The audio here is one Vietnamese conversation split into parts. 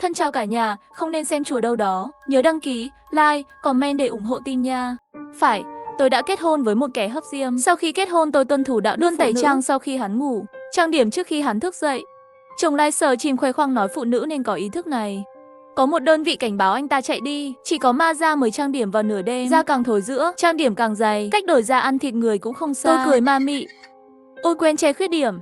Thân chào cả nhà, không nên xem chùa đâu đó. Nhớ đăng ký, like, comment để ủng hộ team nha. Phải, tôi đã kết hôn với một kẻ hấp diêm. Sau khi kết hôn tôi tuân thủ đạo đức, luôn tẩy trang sau khi hắn ngủ, trang điểm trước khi hắn thức dậy. Chồng livestream khoe khoang nói phụ nữ nên có ý thức này. Có một đơn vị cảnh báo anh ta chạy đi, chỉ có ma da mới trang điểm vào nửa đêm, da càng thối rữa, trang điểm càng dày, cách đổi da ăn thịt người cũng không xa. Tôi cười ma mị. Ôi quên che khuyết điểm.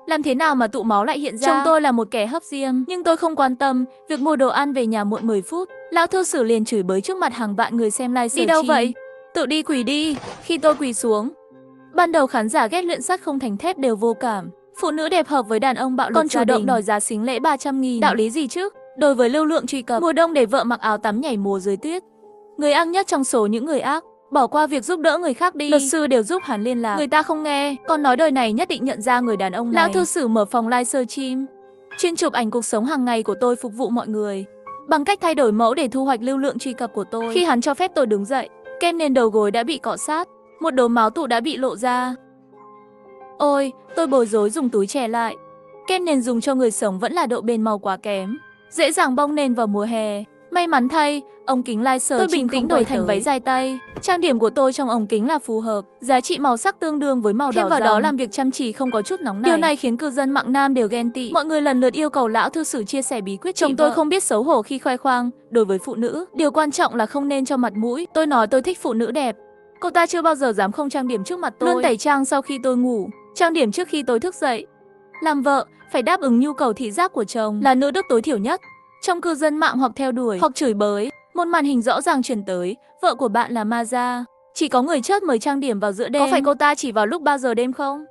Làm thế nào mà tụ máu lại hiện ra? Chồng tôi là một kẻ hấp diêm, nhưng tôi không quan tâm. Việc mua đồ ăn về nhà muộn 10 phút, lão thư sử liền chửi bới trước mặt hàng vạn người xem livestream. Đi đâu vậy? Tự đi quỳ đi. Khi tôi quỳ xuống, ban đầu khán giả ghét luyện sắt không thành thép đều vô cảm. Phụ nữ đẹp hợp với đàn ông bạo lực, còn chủ động đòi giá xính lễ 300.000. Đạo lý gì chứ? Đối với lưu lượng truy cập, mùa đông để vợ mặc áo tắm nhảy múa dưới tuyết. Người ác nhất trong số những người ác, bỏ qua việc giúp đỡ người khác đi. Luật sư đều giúp hắn liên lạc, người ta không nghe, còn nói đời này nhất định nhận ra người đàn ông này. Lão thư sử mở phòng livestream, chuyên chụp ảnh cuộc sống hàng ngày của tôi phục vụ mọi người, bằng cách thay đổi mẫu để thu hoạch lưu lượng truy cập của tôi. Khi hắn cho phép tôi đứng dậy, kem nền đầu gối đã bị cọ sát, một đốm máu tụ đã bị lộ ra. Ôi, tôi bối rối dùng túi che lại. Kem nền dùng cho người sống vẫn là độ bền màu quá kém, dễ dàng bong nền vào mùa hè. May mắn thay, ống kính livestream tôi bình tĩnh đổi thành váy dài tay. Trang điểm của tôi trong ống kính là phù hợp, giá trị màu sắc tương đương với màu đỏ. Thêm vào đó làm việc chăm chỉ không có chút nóng nảy. Điều này khiến cư dân mạng nam đều ghen tị. Mọi người lần lượt yêu cầu lão thư sử chia sẻ bí quyết. Chồng tôi không biết xấu hổ khi khoe khoang. Đối với phụ nữ, điều quan trọng là không nên cho mặt mũi. Tôi nói tôi thích phụ nữ đẹp. Cô ta chưa bao giờ dám không trang điểm trước mặt tôi. Luôn tẩy trang sau khi tôi ngủ, trang điểm trước khi tôi thức dậy. Làm vợ, phải đáp ứng nhu cầu thị giác của chồng, là nữ đức tối thiểu nhất. Trong cư dân mạng hoặc theo đuổi, hoặc chửi bới, một màn hình rõ ràng truyền tới, vợ của bạn là ma da. Chỉ có người chớt mới trang điểm vào giữa đêm. Có phải cô ta chỉ vào lúc 3 giờ đêm không?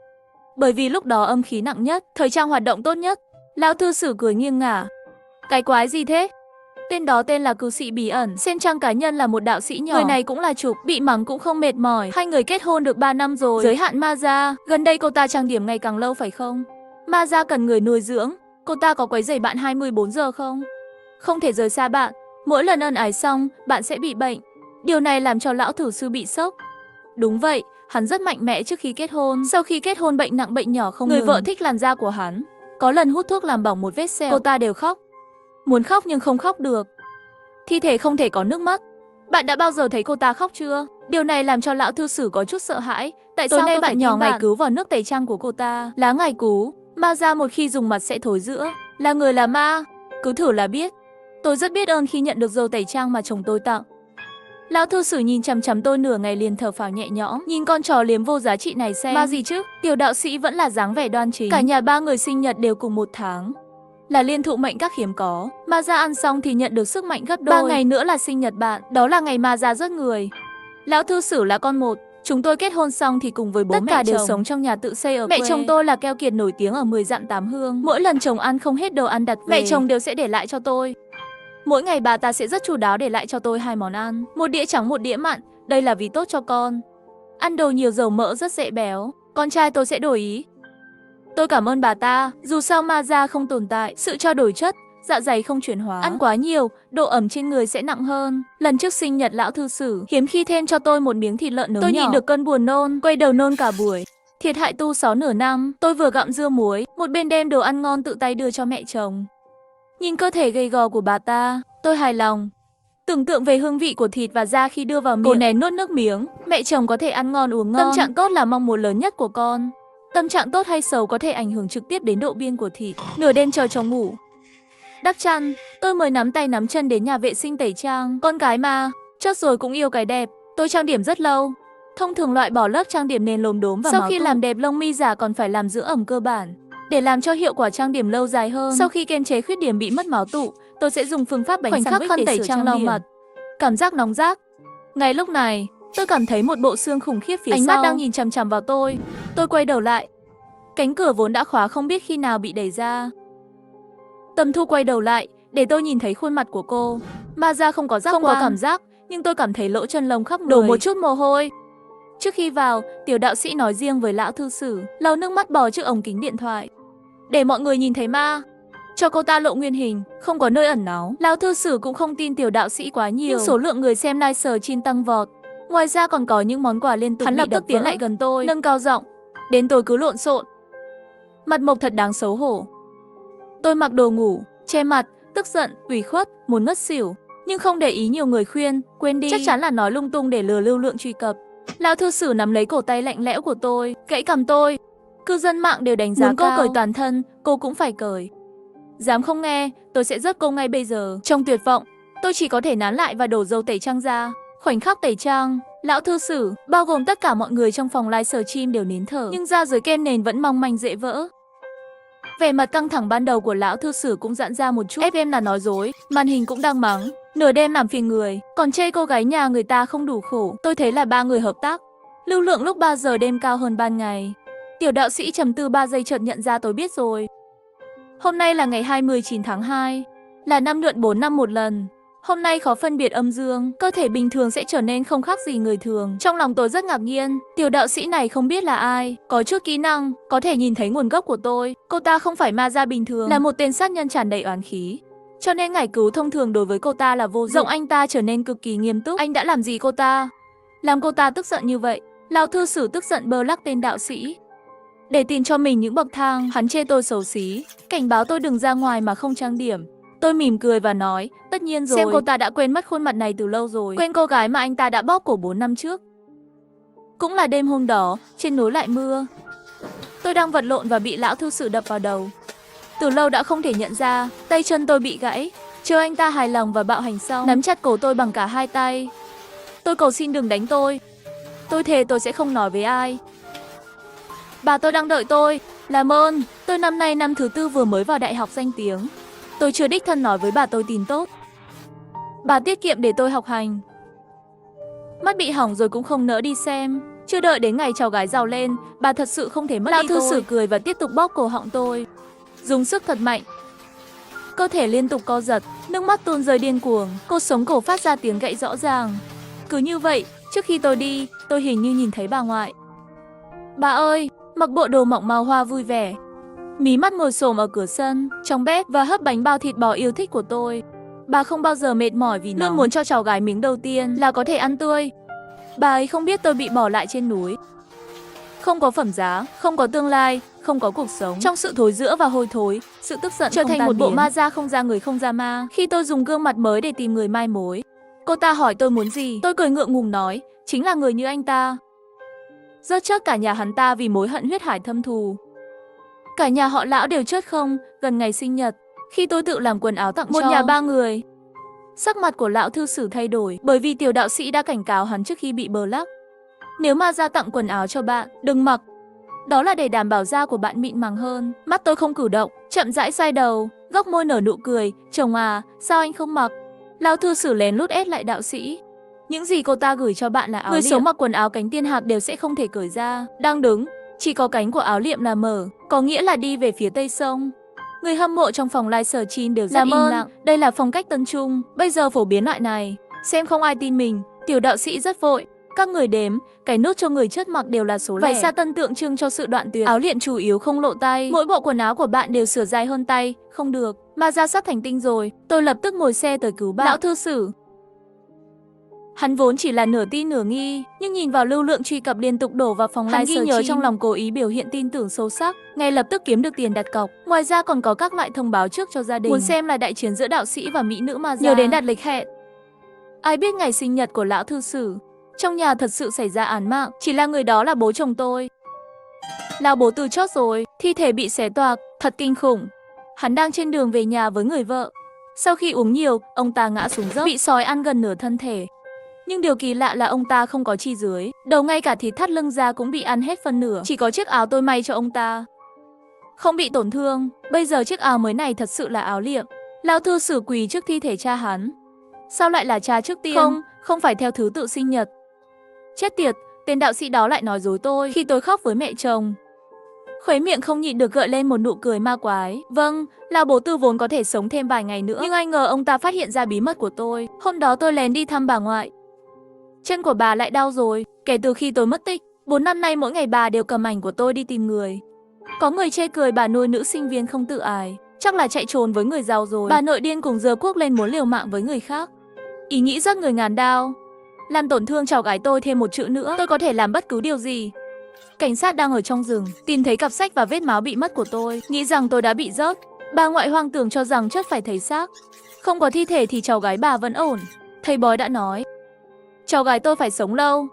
Bởi vì lúc đó âm khí nặng nhất, thời trang hoạt động tốt nhất. Lão thư sử cười nghiêng ngả. Cái quái gì thế? Tên đó tên là cư sĩ bí ẩn, xem trang cá nhân là một đạo sĩ nhỏ. Người này cũng là chụp, bị mắng cũng không mệt mỏi. Hai người kết hôn được 3 năm rồi. Giới hạn ma da, gần đây cô ta trang điểm ngày càng lâu phải không? Ma da cần người nuôi dưỡng. Cô ta có quấy rầy bạn 24 giờ không? Không thể rời xa bạn. Mỗi lần ân ái xong, bạn sẽ bị bệnh. Điều này làm cho lão thử sư bị sốc. Đúng vậy, hắn rất mạnh mẽ trước khi kết hôn. Sau khi kết hôn bệnh nặng bệnh nhỏ không ngừng. Người vợ thích làn da của hắn. Có lần hút thuốc làm bỏng một vết sẹo, cô ta đều khóc. Muốn khóc nhưng không khóc được. Thi thể không thể có nước mắt. Bạn đã bao giờ thấy cô ta khóc chưa? Điều này làm cho lão thư sử có chút sợ hãi. Tại sao nay bạn nhỏ ngày cứu vào nước tẩy trang của cô ta? Lá ngải cứu, ma da một khi dùng mặt sẽ thối rữa. Là người là ma, cứ thử là biết. Tôi rất biết ơn khi nhận được dầu tẩy trang mà chồng tôi tặng. Lão thư sử nhìn chằm chằm tôi nửa ngày liền thở phào nhẹ nhõm. Nhìn con chó liếm vô giá trị này xem. Ma gì chứ? Tiểu đạo sĩ vẫn là dáng vẻ đoan chính. Cả nhà ba người sinh nhật đều cùng một tháng, là liên thụ mệnh các hiếm có. Ma da ăn xong thì nhận được sức mạnh gấp đôi. 3 ngày nữa là sinh nhật bạn, đó là ngày ma da rớt người. Lão thư sử là con một. Chúng tôi kết hôn xong thì cùng với bố mẹ đều sống trong nhà tự xây ở quê. Mẹ chồng tôi là keo kiệt nổi tiếng ở 10 dặm 8 hương. Mỗi lần chồng ăn không hết đồ ăn đặt về, mẹ chồng đều sẽ để lại cho tôi. Mỗi ngày bà ta sẽ rất chu đáo để lại cho tôi 2 món ăn, một đĩa trắng một đĩa mặn. Đây là vì tốt cho con. Ăn đồ nhiều dầu mỡ rất dễ béo. Con trai tôi sẽ đổi ý. Tôi cảm ơn bà ta. Dù sao ma da không tồn tại, sự trao đổi chất, dạ dày không chuyển hóa. Ăn quá nhiều, độ ẩm trên người sẽ nặng hơn. Lần trước sinh nhật lão thư sử, hiếm khi thêm cho tôi một miếng thịt lợn nướng nhỏ. Tôi nhịn được cơn buồn nôn, quay đầu nôn cả buổi. Thiệt hại tu 6 nửa năm. Tôi vừa gặm dưa muối, một bên đem đồ ăn ngon tự tay đưa cho mẹ chồng. Nhìn cơ thể gầy gò của bà ta, tôi hài lòng. Tưởng tượng về hương vị của thịt và da khi đưa vào miệng, cô nén nuốt nước miếng. Mẹ chồng có thể ăn ngon uống ngon. Tâm trạng tốt là mong muốn lớn nhất của con. Tâm trạng tốt hay xấu có thể ảnh hưởng trực tiếp đến độ biên của thịt. Nửa đêm chờ chồng ngủ, đắp chăn, tôi mới nắm tay nắm chân đến nhà vệ sinh tẩy trang. Con gái mà, chót rồi cũng yêu cái đẹp. Tôi trang điểm rất lâu. Thông thường loại bỏ lớp trang điểm nền lốm đốm và sau khi làm đẹp lông mi giả còn phải làm dưỡng ẩm cơ bản. Để làm cho hiệu quả trang điểm lâu dài hơn, sau khi kiềm chế khuyết điểm bị mất máu tụ, tôi sẽ dùng phương pháp bánh khoảnh khắc khăn tẩy trang lau mặt. Cảm giác nóng rát. Ngay lúc này, tôi cảm thấy một bộ xương khủng khiếp phía sau. Ánh mắt đang nhìn chằm chằm vào tôi. Tôi quay đầu lại. Cánh cửa vốn đã khóa không biết khi nào bị đẩy ra. Tâm Thu quay đầu lại, để tôi nhìn thấy khuôn mặt của cô. Ma da không có giác quan, không có cảm giác, nhưng tôi cảm thấy lỗ chân lông khắp người, đổ một chút mồ hôi. Trước khi vào, tiểu đạo sĩ nói riêng với lão thư sử, lau nước mắt bò trước ống kính điện thoại. Để mọi người nhìn thấy ma, cho cô ta lộ nguyên hình, không có nơi ẩn náu. Lão thư sử cũng không tin tiểu đạo sĩ quá nhiều, nhưng số lượng người xem livestream tăng vọt. Ngoài ra còn có những món quà liên tục. Hắn lập tức tiến lại gần tôi, nâng cao giọng, đến tôi cứ lộn xộn. Mặt mộc thật đáng xấu hổ. Tôi mặc đồ ngủ, che mặt, tức giận, ủy khuất, muốn ngất xỉu. Nhưng không để ý nhiều người khuyên, quên đi. Chắc chắn là nói lung tung để lừa lưu lượng truy cập. Lão thư sử nắm lấy cổ tay lạnh lẽo của tôi, gãy cằm tôi. Cư dân mạng đều đánh giá cao. Cô cởi toàn thân, cô cũng phải cởi. Dám không nghe, tôi sẽ giết cô ngay bây giờ. Trong tuyệt vọng, tôi chỉ có thể nán lại và đổ dầu tẩy trang ra. Khoảnh khắc tẩy trang, lão thư sử, bao gồm tất cả mọi người trong phòng livestream đều nín thở. Nhưng da dưới kem nền vẫn mong manh dễ vỡ. Vẻ mặt căng thẳng ban đầu của lão thư sử cũng giãn ra một chút. FM là nói dối, màn hình cũng đang mắng. Nửa đêm làm phiền người, còn chê cô gái nhà người ta không đủ khổ. Tôi thấy là ba người hợp tác. Lưu lượng lúc 3 giờ đêm cao hơn ban ngày. Tiểu đạo sĩ trầm tư 3 giây chợt nhận ra tôi biết rồi. Hôm nay là ngày 29 tháng 2, là năm nhuận 4 năm một lần. Hôm nay khó phân biệt âm dương, cơ thể bình thường sẽ trở nên không khác gì người thường. Trong lòng tôi rất ngạc nhiên, tiểu đạo sĩ này không biết là ai, có chút kỹ năng, có thể nhìn thấy nguồn gốc của tôi. Cô ta không phải ma gia bình thường, là một tên sát nhân tràn đầy oán khí. Cho nên ngải cứu thông thường đối với cô ta là vô dụng. Giọng anh ta trở nên cực kỳ nghiêm túc. Anh đã làm gì cô ta? Làm cô ta tức giận như vậy? Lão thư sử tức giận bơ lắc tên đạo sĩ. Để tìm cho mình những bậc thang, hắn chê tôi xấu xí, cảnh báo tôi đừng ra ngoài mà không trang điểm. Tôi mỉm cười và nói, tất nhiên rồi. Xem cô ta đã quên mất khuôn mặt này từ lâu rồi. Quên cô gái mà anh ta đã bóp cổ 4 năm trước. Cũng là đêm hôm đó, trên núi lại mưa. Tôi đang vật lộn và bị lão thư sử đập vào đầu. Từ lâu đã không thể nhận ra, tay chân tôi bị gãy. Chờ anh ta hài lòng và bạo hành xong, nắm chặt cổ tôi bằng cả hai tay. Tôi cầu xin đừng đánh tôi. Tôi thề tôi sẽ không nói với ai. Bà tôi đang đợi tôi. Làm ơn, tôi năm nay năm thứ 4 vừa mới vào đại học danh tiếng. Tôi chưa đích thân nói với bà tôi tin tốt. Bà tiết kiệm để tôi học hành. Mắt bị hỏng rồi cũng không nỡ đi xem. Chưa đợi đến ngày cháu gái giàu lên, bà thật sự không thể mất đi tôi. Lão thư sử cười và tiếp tục bóp cổ họng tôi. Dùng sức thật mạnh. Cơ thể liên tục co giật, nước mắt tuôn rơi điên cuồng. Cột sống cổ phát ra tiếng gãy rõ ràng. Cứ như vậy, trước khi tôi đi, tôi hình như nhìn thấy bà ngoại. Bà ơi, mặc bộ đồ mỏng màu hoa vui vẻ. Mí mắt ngồi xổm ở cửa sân, trong bếp và hấp bánh bao thịt bò yêu thích của tôi. Bà không bao giờ mệt mỏi vì nó luôn muốn cho cháu gái miếng đầu tiên là có thể ăn tươi. Bà ấy không biết tôi bị bỏ lại trên núi. Không có phẩm giá, không có tương lai, không có cuộc sống. Trong sự thối rữa và hôi thối, sự tức giận trở thành một bộ ma da không ra người không ra ma. Khi tôi dùng gương mặt mới để tìm người mai mối, cô ta hỏi tôi muốn gì, tôi cười ngượng ngùng nói, chính là người như anh ta. Rớt chết cả nhà hắn ta vì mối hận huyết hải thâm thù. Cả nhà họ lão đều chết không, gần ngày sinh nhật, khi tôi tự làm quần áo tặng một nhà 3 người. Sắc mặt của lão thư sử thay đổi, bởi vì tiểu đạo sĩ đã cảnh cáo hắn trước khi bị bờ lắc. Nếu ma gia tặng quần áo cho bạn, đừng mặc. Đó là để đảm bảo da của bạn mịn màng hơn. Mắt tôi không cử động, chậm rãi xoay đầu, góc môi nở nụ cười. Chồng à, sao anh không mặc? Lão thư sử lén lút ép lại đạo sĩ. Những gì cô ta gửi cho bạn là áo liệm. Người sống mặc quần áo cánh tiên hạc đều sẽ không thể cởi ra. Đang đứng, chỉ có cánh của áo liệm là mở, có nghĩa là đi về phía tây sông. Người hâm mộ trong phòng livestream đều rất im lặng. Đây là phong cách Tân Trung, bây giờ phổ biến loại này. Xem không ai tin mình, tiểu đạo sĩ rất vội. Các người đếm, cái nút cho người chất mặc đều là số lẻ. Vải sa tân tượng trưng cho sự đoạn tuyệt. Áo liệm chủ yếu không lộ tay. Mỗi bộ quần áo của bạn đều sửa dài hơn tay. Không được, ma ra sắp thành tinh rồi. Tôi lập tức ngồi xe tới cứu bạn. Lão thư sử. Hắn vốn chỉ là nửa tin nửa nghi, nhưng nhìn vào lưu lượng truy cập liên tục đổ vào phòng livestream, hắn ghi nhớ trong lòng cố ý biểu hiện tin tưởng sâu sắc, ngay lập tức kiếm được tiền đặt cọc. Ngoài ra còn có các loại thông báo trước cho gia đình. Muốn xem là đại chiến giữa đạo sĩ và mỹ nữ ma gia. Nhớ đến đặt lịch hẹn. Ai biết ngày sinh nhật của lão thư sử. Trong nhà thật sự xảy ra án mạng, chỉ là người đó là bố chồng tôi. Lão bố từ chót rồi, thi thể bị xé toạc, thật kinh khủng. Hắn đang trên đường về nhà với người vợ. Sau khi uống nhiều, ông ta ngã xuống dốc, bị sói ăn gần nửa thân thể. Nhưng điều kỳ lạ là ông ta không có chi dưới, đầu ngay cả thịt thắt lưng ra cũng bị ăn hết phân nửa, chỉ có chiếc áo tôi may cho ông ta không bị tổn thương. Bây giờ chiếc áo mới này thật sự là áo liệm. Lão thư sử quỳ trước thi thể cha hắn. Sao lại là cha trước tiên? Không phải theo thứ tự sinh nhật. Chết tiệt, tên đạo sĩ đó lại nói dối tôi khi tôi khóc với mẹ chồng. Khuấy miệng không nhịn được gợi lên một nụ cười ma quái. Vâng, lão bố Tư vốn có thể sống thêm vài ngày nữa, nhưng ai ngờ ông ta phát hiện ra bí mật của tôi. Hôm đó tôi lén đi thăm bà ngoại. Chân của bà lại đau rồi, kể từ khi tôi mất tích. 4 năm nay mỗi ngày bà đều cầm ảnh của tôi đi tìm người. Có người chê cười bà nuôi nữ sinh viên không tự ái, chắc là chạy trốn với người giàu rồi. Bà nội điên cùng giơ cuốc lên muốn liều mạng với người khác. Ý nghĩ giết người ngàn đao. Làm tổn thương cháu gái tôi thêm một chữ nữa, tôi có thể làm bất cứ điều gì. Cảnh sát đang ở trong rừng, tìm thấy cặp sách và vết máu bị mất của tôi, nghĩ rằng tôi đã bị rớt. Bà ngoại hoang tưởng cho rằng chất phải thấy xác. Không có thi thể thì cháu gái bà vẫn ổn. Thầy bói đã nói, cháu gái tôi phải sống lâu.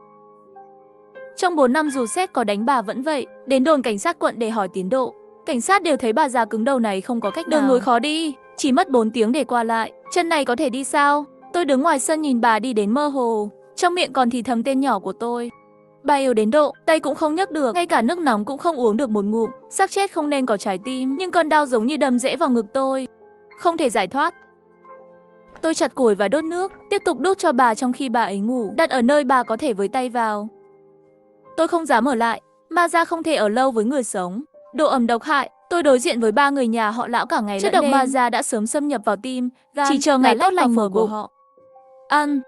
Trong 4 năm dù xét có đánh bà vẫn vậy. Đến đồn cảnh sát quận để hỏi tiến độ. Cảnh sát đều thấy bà già cứng đầu này không có cách nào. Đường núi khó đi, chỉ mất 4 tiếng để qua lại. Chân này có thể đi sao? Tôi đứng ngoài sân nhìn bà đi đến mơ hồ. Trong miệng còn thì thầm tên nhỏ của tôi. Bà yếu đến độ, tay cũng không nhấc được, ngay cả nước nóng cũng không uống được một ngụm. Xác chết không nên có trái tim, nhưng cơn đau giống như đâm rễ vào ngực tôi. Không thể giải thoát. Tôi chặt củi và đốt nước, tiếp tục đốt cho bà trong khi bà ấy ngủ, đặt ở nơi bà có thể với tay vào. Tôi không dám ở lại, ma da không thể ở lâu với người sống. Độ ẩm độc hại, tôi đối diện với 3 người nhà họ lão cả ngày. Chất độc ma da đã sớm xâm nhập vào tim, gan, chỉ chờ ngày tốt lành phở của họ. Ăn.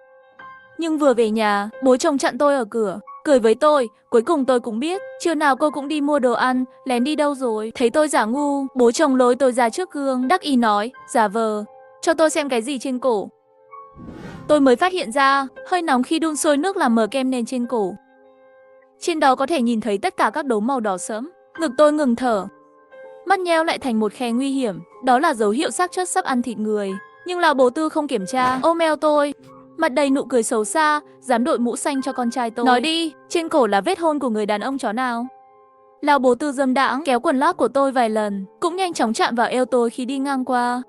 Nhưng vừa về nhà, bố chồng chặn tôi ở cửa, cười với tôi. Cuối cùng tôi cũng biết, trưa nào cô cũng đi mua đồ ăn, lén đi đâu rồi. Thấy tôi giả ngu, bố chồng lôi tôi ra trước gương, đắc ý nói, giả vờ, cho tôi xem cái gì trên cổ. Tôi mới phát hiện ra, hơi nóng khi đun sôi nước làm mờ kem nền trên cổ. Trên đó có thể nhìn thấy tất cả các đốm màu đỏ sẫm. Ngực tôi ngừng thở. Mắt nheo lại thành một khe nguy hiểm. Đó là dấu hiệu xác chết sắp ăn thịt người. Nhưng lão bố Tư không kiểm tra, ôm eo tôi. Mặt đầy nụ cười xấu xa, dám đội mũ xanh cho con trai tôi. Nói đi, trên cổ là vết hôn của người đàn ông chó nào? Lão bố Tư dâm đãng kéo quần lót của tôi vài lần, cũng nhanh chóng chạm vào eo tôi khi đi ngang qua.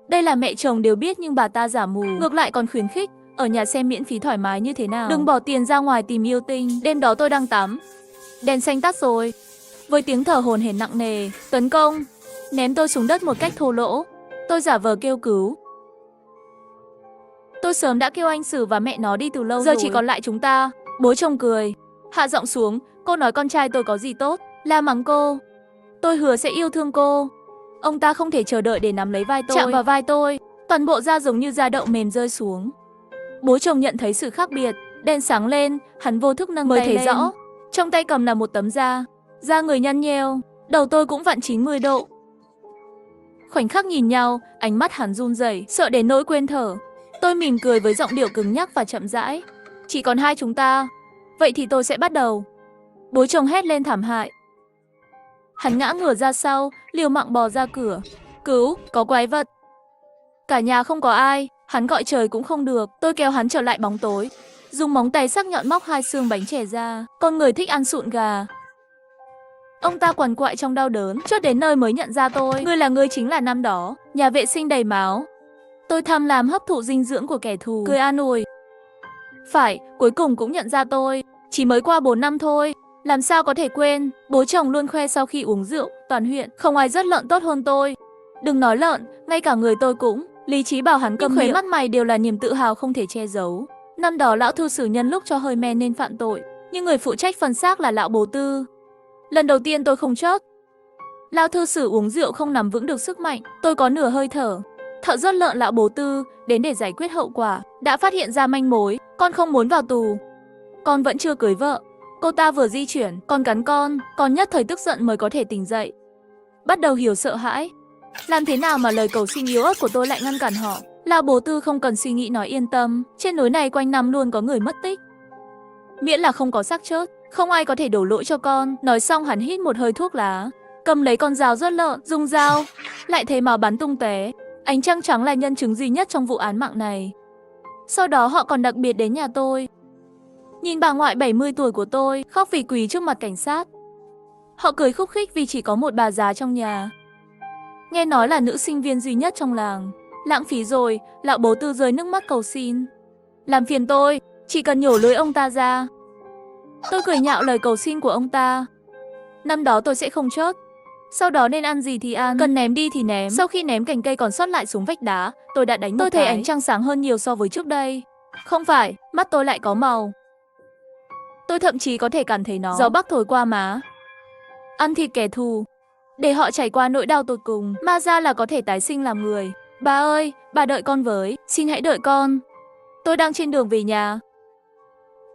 Đây là mẹ chồng đều biết nhưng bà ta giả mù, ngược lại còn khuyến khích. Ở nhà xem miễn phí thoải mái như thế nào. Đừng bỏ tiền ra ngoài tìm yêu tinh. Đêm đó tôi đang tắm. Đèn xanh tắt rồi. Với tiếng thở hổn hển nặng nề, tấn công, ném tôi xuống đất một cách thô lỗ. Tôi giả vờ kêu cứu. Tôi sớm đã kêu anh Sử và mẹ nó đi từ lâu rồi. Giờ chỉ còn lại chúng ta. Bố chồng cười, hạ giọng xuống. Cô nói con trai tôi có gì tốt, la mắng cô. Tôi hứa sẽ yêu thương cô. Ông ta không thể chờ đợi để nắm lấy vai tôi, chạm vào vai tôi. Toàn bộ da giống như da đậu mềm rơi xuống. Bố chồng nhận thấy sự khác biệt, đèn sáng lên, hắn vô thức nâng tay lên. Mới thấy rõ, trong tay cầm là một tấm da người nhăn nheo, đầu tôi cũng vặn 90 độ. Khoảnh khắc nhìn nhau, ánh mắt hắn run rẩy, sợ đến nỗi quên thở. Tôi mỉm cười với giọng điệu cứng nhắc và chậm rãi. Chỉ còn hai chúng ta, vậy thì tôi sẽ bắt đầu. Bố chồng hét lên thảm hại. Hắn ngã ngửa ra sau, liều mạng bò ra cửa. Cứu, có quái vật. Cả nhà không có ai. Hắn gọi trời cũng không được, tôi kéo hắn trở lại bóng tối. Dùng móng tay sắc nhọn móc 2 xương bánh chè ra. Con người thích ăn sụn gà. Ông ta quằn quại trong đau đớn, chốt đến nơi mới nhận ra tôi. Ngươi là ngươi chính là năm đó, nhà vệ sinh đầy máu. Tôi tham lam hấp thụ dinh dưỡng của kẻ thù, cười an ủi. Phải, cuối cùng cũng nhận ra tôi. Chỉ mới qua 4 năm thôi, làm sao có thể quên. Bố chồng luôn khoe sau khi uống rượu, toàn huyện không ai rớt lợn tốt hơn tôi. Đừng nói lợn, ngay cả người tôi cũng. Lý trí bảo hắn câm miệng, mắt mày đều là niềm tự hào không thể che giấu. Năm đó lão thư sử nhân lúc cho hơi men nên phạm tội, nhưng người phụ trách phần xác là lão bố Tư. Lần đầu tiên tôi không chớt. Lão thư sử uống rượu không nắm vững được sức mạnh, tôi có nửa hơi thở. Thợ rớt lợn lão bố Tư đến để giải quyết hậu quả, đã phát hiện ra manh mối. Con không muốn vào tù, con vẫn chưa cưới vợ. Cô ta vừa di chuyển, con cắn con nhất thời tức giận mới có thể tỉnh dậy. Bắt đầu hiểu sợ hãi. Làm thế nào mà lời cầu xin yếu ớt của tôi lại ngăn cản họ? Lão bố Tư không cần suy nghĩ nói yên tâm, trên núi này quanh năm luôn có người mất tích. Miễn là không có xác chết, không ai có thể đổ lỗi cho con. Nói xong hắn hít một hơi thuốc lá, cầm lấy con dao rớt lợn, dùng dao, lại thấy máu bắn tung tóe. Ánh trăng trắng là nhân chứng duy nhất trong vụ án mạng này. Sau đó họ còn đặc biệt đến nhà tôi. Nhìn bà ngoại 70 tuổi của tôi, khóc vì quỳ trước mặt cảnh sát. Họ cười khúc khích vì chỉ có một bà già trong nhà. Nghe nói là nữ sinh viên duy nhất trong làng. Lãng phí rồi, lão bố Tư rơi nước mắt cầu xin. Làm phiền tôi, chỉ cần nhổ lưới ông ta ra. Tôi cười nhạo lời cầu xin của ông ta. Năm đó tôi sẽ không chớt. Sau đó nên ăn gì thì ăn, cần ném đi thì ném. Sau khi ném cành cây còn sót lại xuống vách đá, tôi đã đánh một cái. Tôi thấy ánh trăng sáng hơn nhiều so với trước đây. Không phải, mắt tôi lại có màu. Tôi thậm chí có thể cảm thấy nó. Gió bắc thổi qua má. Ăn thịt kẻ thù, để họ trải qua nỗi đau tột cùng. Ma ra là có thể tái sinh làm người. Bà ơi, bà đợi con với, xin hãy đợi con. Tôi đang trên đường về nhà.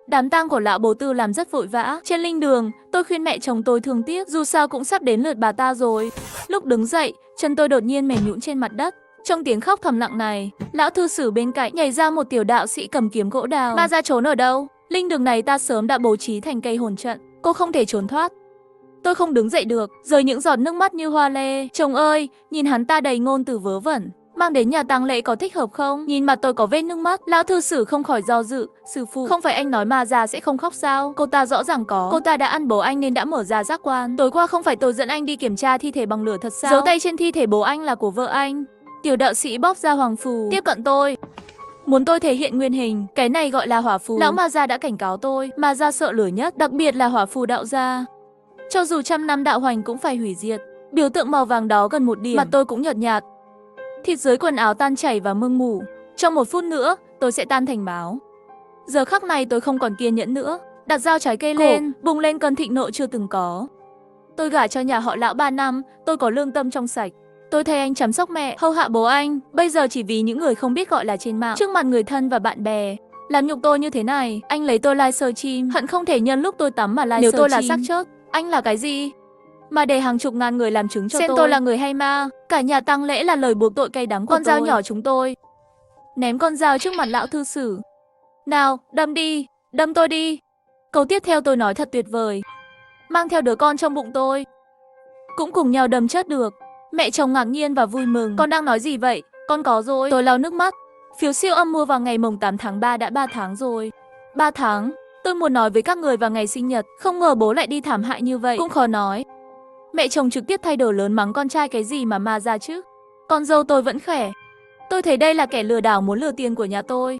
Đám tang của lão bố Tư làm rất vội vã. Trên linh đường, tôi khuyên mẹ chồng tôi thương tiếc, dù sao cũng sắp đến lượt bà ta rồi. Lúc đứng dậy, chân tôi đột nhiên mềm nhũn trên mặt đất. Trong tiếng khóc thầm lặng này, lão thư sử bên cạnh nhảy ra một tiểu đạo sĩ cầm kiếm gỗ đào. Ma ra trốn ở đâu? Linh đường này ta sớm đã bố trí thành cây hồn trận, cô không thể trốn thoát. Tôi không đứng dậy được, rơi những giọt nước mắt như hoa lê. Chồng ơi, nhìn hắn ta đầy ngôn từ vớ vẩn. Mang đến nhà tang lễ có thích hợp không? Nhìn mặt tôi có vết nước mắt. Lão thư sử không khỏi do dự. Sư phụ, không phải anh nói mà già sẽ không khóc sao? Cô ta rõ ràng có. Cô ta đã ăn bố anh nên đã mở ra giác quan. Tối qua không phải tôi dẫn anh đi kiểm tra thi thể bằng lửa thật sao? Dấu tay trên thi thể bố anh là của vợ anh. Tiểu đạo sĩ bóp ra hoàng phù, tiếp cận tôi. Muốn tôi thể hiện nguyên hình, cái này gọi là hỏa phù. Lão ma gia đã cảnh cáo tôi, ma gia sợ lửa nhất, đặc biệt là hỏa phù đạo gia. Cho dù trăm năm đạo hoành cũng phải hủy diệt. Biểu tượng màu vàng đó gần 1 điểm, mặt tôi cũng nhợt nhạt. Thịt dưới quần áo tan chảy và mương mủ. Trong 1 phút nữa, tôi sẽ tan thành máu. Giờ khắc này tôi không còn kiên nhẫn nữa. Đặt dao trái cây lên, bùng lên cơn thịnh nộ chưa từng có. Tôi gả cho nhà họ Lão 3 năm, tôi có lương tâm trong sạch. Tôi thay anh chăm sóc mẹ, hầu hạ bố anh. Bây giờ chỉ vì những người không biết gọi là trên mạng, trước mặt người thân và bạn bè, làm nhục tôi như thế này. Anh lấy tôi livestream, hận không thể nhân lúc tôi tắm mà livestream. Nếu tôi là xác chết, anh là cái gì? Mà để hàng chục ngàn người làm chứng cho tôi là người hay ma. Cả nhà tang lễ là lời buộc tội cay đắng của con dao nhỏ chúng tôi. Ném con dao trước mặt lão thư sử. Nào, đâm đi, đâm tôi đi. Câu tiếp theo tôi nói thật tuyệt vời. Mang theo đứa con trong bụng tôi, cũng cùng nhau đâm chết được. Mẹ chồng ngạc nhiên và vui mừng. Con đang nói gì vậy? Con có rồi. Tôi lau nước mắt. Phiếu siêu âm mua vào ngày mùng 8 tháng 3 đã 3 tháng rồi. 3 tháng. Tôi muốn nói với các người vào ngày sinh nhật. Không ngờ bố lại đi thảm hại như vậy. Cũng khó nói. Mẹ chồng trực tiếp thay đổi lớn mắng con trai cái gì mà ma ra chứ. Con dâu tôi vẫn khỏe. Tôi thấy đây là kẻ lừa đảo muốn lừa tiền của nhà tôi.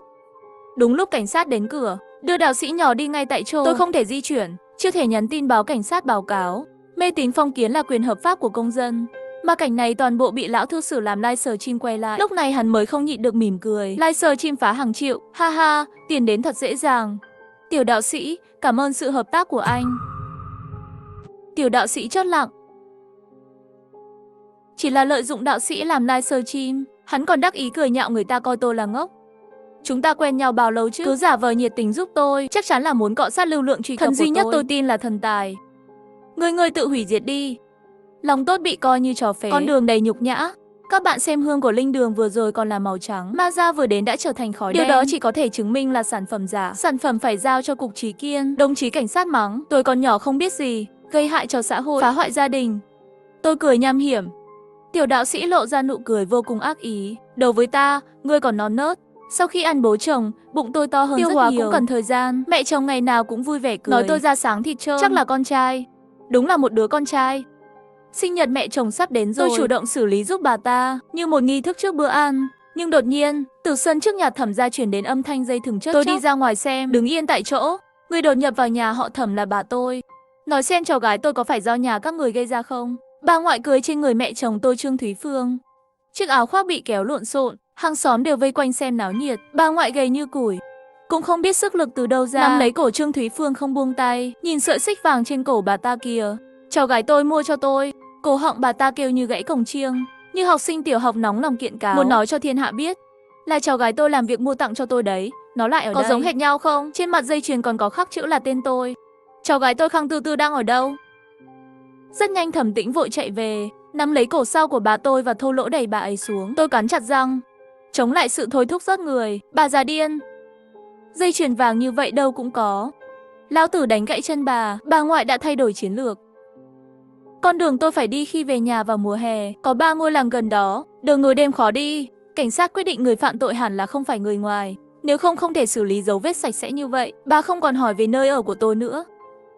Đúng lúc cảnh sát đến cửa, đưa đạo sĩ nhỏ đi ngay tại chỗ. Tôi không thể di chuyển, chưa thể nhắn tin báo cảnh sát báo cáo. Mê tín phong kiến là quyền hợp pháp của công dân. Mà cảnh này toàn bộ bị lão thư sử làm livestream quay lại. Lúc này hắn mới không nhịn được mỉm cười. Livestream phá hàng triệu, ha ha, tiền đến thật dễ dàng. Tiểu đạo sĩ, cảm ơn sự hợp tác của anh. Tiểu đạo sĩ chót lặng. Chỉ là lợi dụng đạo sĩ làm livestream, hắn còn đắc ý cười nhạo người ta coi tôi là ngốc. Chúng ta quen nhau bao lâu chứ? Cứ giả vờ nhiệt tình giúp tôi, chắc chắn là muốn cọ sát lưu lượng truy cập của tôi. Thần duy nhất tôi tin là thần tài. Ngươi tự hủy diệt đi. Lòng tốt bị coi như trò phế, con đường đầy nhục nhã. Các bạn xem hương của linh đường vừa rồi còn là màu trắng, ma da vừa đến đã trở thành khói đen. Điều đó chỉ có thể chứng minh là sản phẩm giả. Sản phẩm phải giao cho cục trí kiên. Đồng chí cảnh sát mắng, tôi còn nhỏ không biết gì, gây hại cho xã hội, phá hoại gia đình. Tôi cười nham hiểm. Tiểu đạo sĩ lộ ra nụ cười vô cùng ác ý. Đối với ta, ngươi còn non nớt. Sau khi ăn bố chồng, bụng tôi to hơn rất nhiều. Tiêu hóa cũng cần thời gian. Mẹ chồng ngày nào cũng vui vẻ cười, nói tôi ra sáng thịt trơn. Chắc là con trai. Đúng là một đứa con trai. Sinh nhật mẹ chồng sắp đến rồi. Tôi chủ động xử lý giúp bà ta, như một nghi thức trước bữa ăn. Nhưng đột nhiên, từ sân trước nhà Thẩm ra chuyển đến âm thanh dây thừng chớp. Tôi đi ra ngoài xem, đứng yên tại chỗ. Người đột nhập vào nhà họ Thẩm là bà tôi. Nói xem cháu gái tôi có phải do nhà các người gây ra không? Bà ngoại cưới trên người mẹ chồng tôi Trương Thúy Phương. Chiếc áo khoác bị kéo lộn xộn, hàng xóm đều vây quanh xem náo nhiệt. Bà ngoại gầy như củi, cũng không biết sức lực từ đâu ra, nắm lấy cổ Trương Thúy Phương không buông tay. Nhìn sợi xích vàng trên cổ bà ta kìa, cháu gái tôi mua cho tôi. Cổ họng bà ta kêu như gãy cổng chiêng, như học sinh tiểu học nóng lòng kiện cáo, muốn nói cho thiên hạ biết là cháu gái tôi làm việc mua tặng cho tôi đấy. Nó lại ở đây. Có giống hệt nhau không? Trên mặt dây chuyền còn có khắc chữ là tên tôi. Cháu gái tôi Khang Tư Tư đang ở đâu? Rất nhanh Thẩm Tĩnh vội chạy về, nắm lấy cổ sau của bà tôi và thô lỗ đẩy bà ấy xuống. Tôi cắn chặt răng, chống lại sự thôi thúc rớt người. Bà già điên, dây chuyền vàng như vậy đâu cũng có. Lão tử đánh gãy chân bà ngoại đã thay đổi chiến lược. Con đường tôi phải đi khi về nhà vào mùa hè, có 3 ngôi làng gần đó, đường nối đêm khó đi. Cảnh sát quyết định người phạm tội hẳn là không phải người ngoài, nếu không thể xử lý dấu vết sạch sẽ như vậy. Bà không còn hỏi về nơi ở của tôi nữa,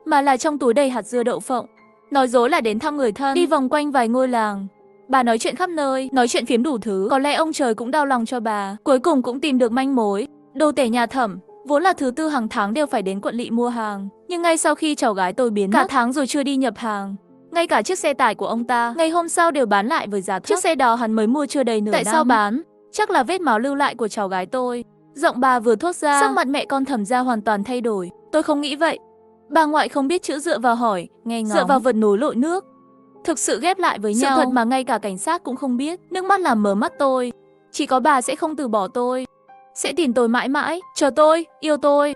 mà là trong túi đầy hạt dưa đậu phộng. Nói dối là đến thăm người thân, đi vòng quanh vài ngôi làng. Bà nói chuyện khắp nơi, nói chuyện phiếm đủ thứ. Có lẽ ông trời cũng đau lòng cho bà, cuối cùng cũng tìm được manh mối. Đồ tể nhà Thẩm, vốn là thứ tư hàng tháng đều phải đến quận lỵ mua hàng, nhưng ngay sau khi cháu gái tôi biến mất, cả tháng rồi chưa đi nhập hàng. Ngay cả chiếc xe tải của ông ta, ngày hôm sau đều bán lại với giá thấp. Chiếc xe đó hắn mới mua chưa đầy nửa năm. Tại sao bán? Chắc là vết máu lưu lại của cháu gái tôi. Giọng bà vừa thốt ra, sắc mặt mẹ con Thẩm gia hoàn toàn thay đổi. Tôi không nghĩ vậy. Bà ngoại không biết chữ dựa vào hỏi, nghe ngóng, dựa vào vật nối lội nước. Thực sự ghép lại với nhau. Sự thật mà ngay cả cảnh sát cũng không biết. Nước mắt làm mờ mắt tôi. Chỉ có bà sẽ không từ bỏ tôi, sẽ tìm tôi mãi mãi, chờ tôi, yêu tôi.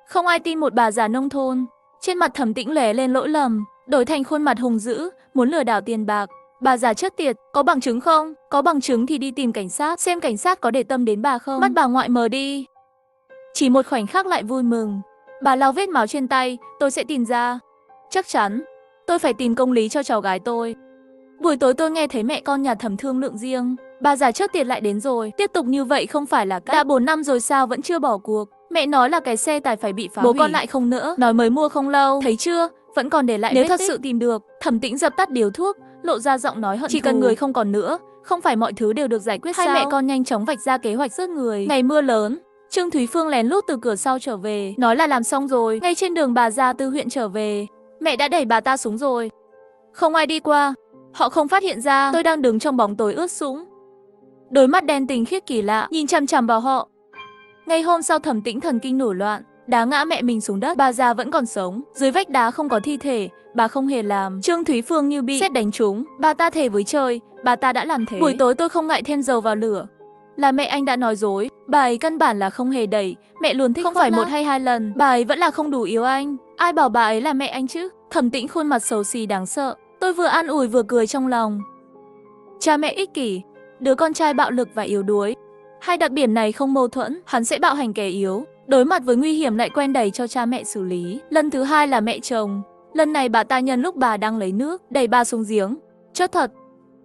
Không ai tin một bà già nông thôn. Trên mặt Thẩm Tĩnh lóe lên lỗi lầm, đổi thành khuôn mặt hung dữ, muốn lừa đảo tiền bạc. Bà già chết tiệt, có bằng chứng không? Có bằng chứng thì đi tìm cảnh sát, xem cảnh sát có để tâm đến bà không. Mắt bà ngoại mờ đi. Chỉ một khoảnh khắc lại vui mừng. Bà lau vết máu trên tay, tôi sẽ tìm ra. Chắc chắn. Tôi phải tìm công lý cho cháu gái tôi. Buổi tối tôi nghe thấy mẹ con nhà Thẩm thương lượng riêng. Bà già trước tiền lại đến rồi. Tiếp tục như vậy không phải là cách. Đã 4 năm rồi sao vẫn chưa bỏ cuộc. Mẹ nói là cái xe tải phải bị phá hủy. Bố con lại không nỡ. Nói mới mua không lâu. Thấy chưa? Vẫn còn để lại vết tích. Nếu thật sự tìm được. Thẩm Tĩnh dập tắt điếu thuốc, lộ ra giọng nói hận thù. Chỉ cần người không còn nữa, không phải mọi thứ đều được giải quyết sao? Hai mẹ con nhanh chóng vạch ra kế hoạch giết người. Ngày mưa lớn, Trương Thúy Phương lén lút từ cửa sau trở về, nói là làm xong rồi. Ngay trên đường bà ra từ huyện trở về, mẹ đã đẩy bà ta xuống rồi. Không ai đi qua, họ không phát hiện ra tôi đang đứng trong bóng tối ướt sũng. Đôi mắt đen tình khiết kỳ lạ nhìn chằm chằm vào họ. Ngày hôm sau Thẩm Tĩnh thần kinh nổi loạn, đá ngã mẹ mình xuống đất. Bà già vẫn còn sống, dưới vách đá không có thi thể, bà không hề làm. Trương Thúy Phương như bị sét đánh trúng, bà ta thề với trời, bà ta đã làm thế. Buổi tối tôi không ngại thêm dầu vào lửa. Là mẹ anh đã nói dối, bà ấy căn bản là không hề đẩy, mẹ luôn thích không phải 1 hay 2 lần, bà ấy vẫn là không đủ yêu anh. Ai bảo bà ấy là mẹ anh chứ? Thẩm Tĩnh khuôn mặt xấu xí đáng sợ, tôi vừa an ủi vừa cười trong lòng. Cha mẹ ích kỷ, đứa con trai bạo lực và yếu đuối. Hai đặc điểm này không mâu thuẫn, hắn sẽ bạo hành kẻ yếu, đối mặt với nguy hiểm lại quen đẩy cho cha mẹ xử lý. Lần thứ hai là mẹ chồng, lần này bà ta nhân lúc bà đang lấy nước, đẩy bà xuống giếng. Chết thật.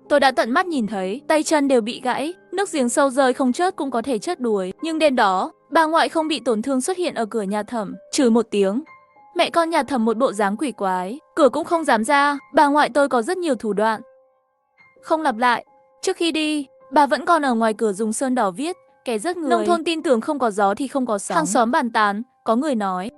Tôi đã tận mắt nhìn thấy, tay chân đều bị gãy, nước giếng sâu rơi không chết cũng có thể chết đuối. Nhưng đêm đó, bà ngoại không bị tổn thương xuất hiện ở cửa nhà Thẩm, chửi một tiếng. Mẹ con nhà Thẩm một bộ dáng quỷ quái, cửa cũng không dám ra, bà ngoại tôi có rất nhiều thủ đoạn. Không lặp lại, trước khi đi, bà vẫn còn ở ngoài cửa dùng sơn đỏ viết, kẻ giết người. Nông thôn tin tưởng không có gió thì không có sóng. Hàng xóm bàn tán, có người nói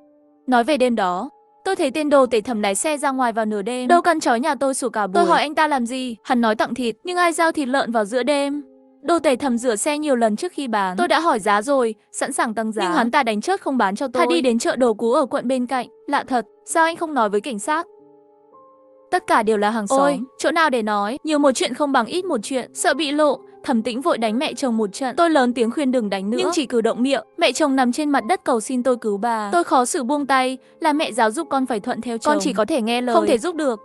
về đêm đó. Tôi thấy tên đồ tể Thẩm lái xe ra ngoài vào nửa đêm, đâu căn chó nhà tôi sủa cả buổi. Tôi hỏi anh ta làm gì, hắn nói tặng thịt, nhưng ai giao thịt lợn vào giữa đêm. Đồ tể Thẩm rửa xe nhiều lần trước khi bán. Tôi đã hỏi giá rồi, sẵn sàng tăng giá, nhưng hắn ta đánh chớt không bán cho tôi. Hắn đi đến chợ đồ cú ở quận bên cạnh. Lạ thật, sao anh không nói với cảnh sát? Tất cả đều là hàng xóm. Ôi, chỗ nào để nói, nhiều một chuyện không bằng ít một chuyện, sợ bị lộ. Thẩm Tĩnh vội đánh mẹ chồng một trận. Tôi lớn tiếng khuyên đừng đánh nữa, nhưng chỉ cử động miệng. Mẹ chồng nằm trên mặt đất cầu xin tôi cứu bà. Tôi khó xử buông tay, là mẹ giáo dục con phải thuận theo chồng. Con chỉ có thể nghe lời, không thể giúp được.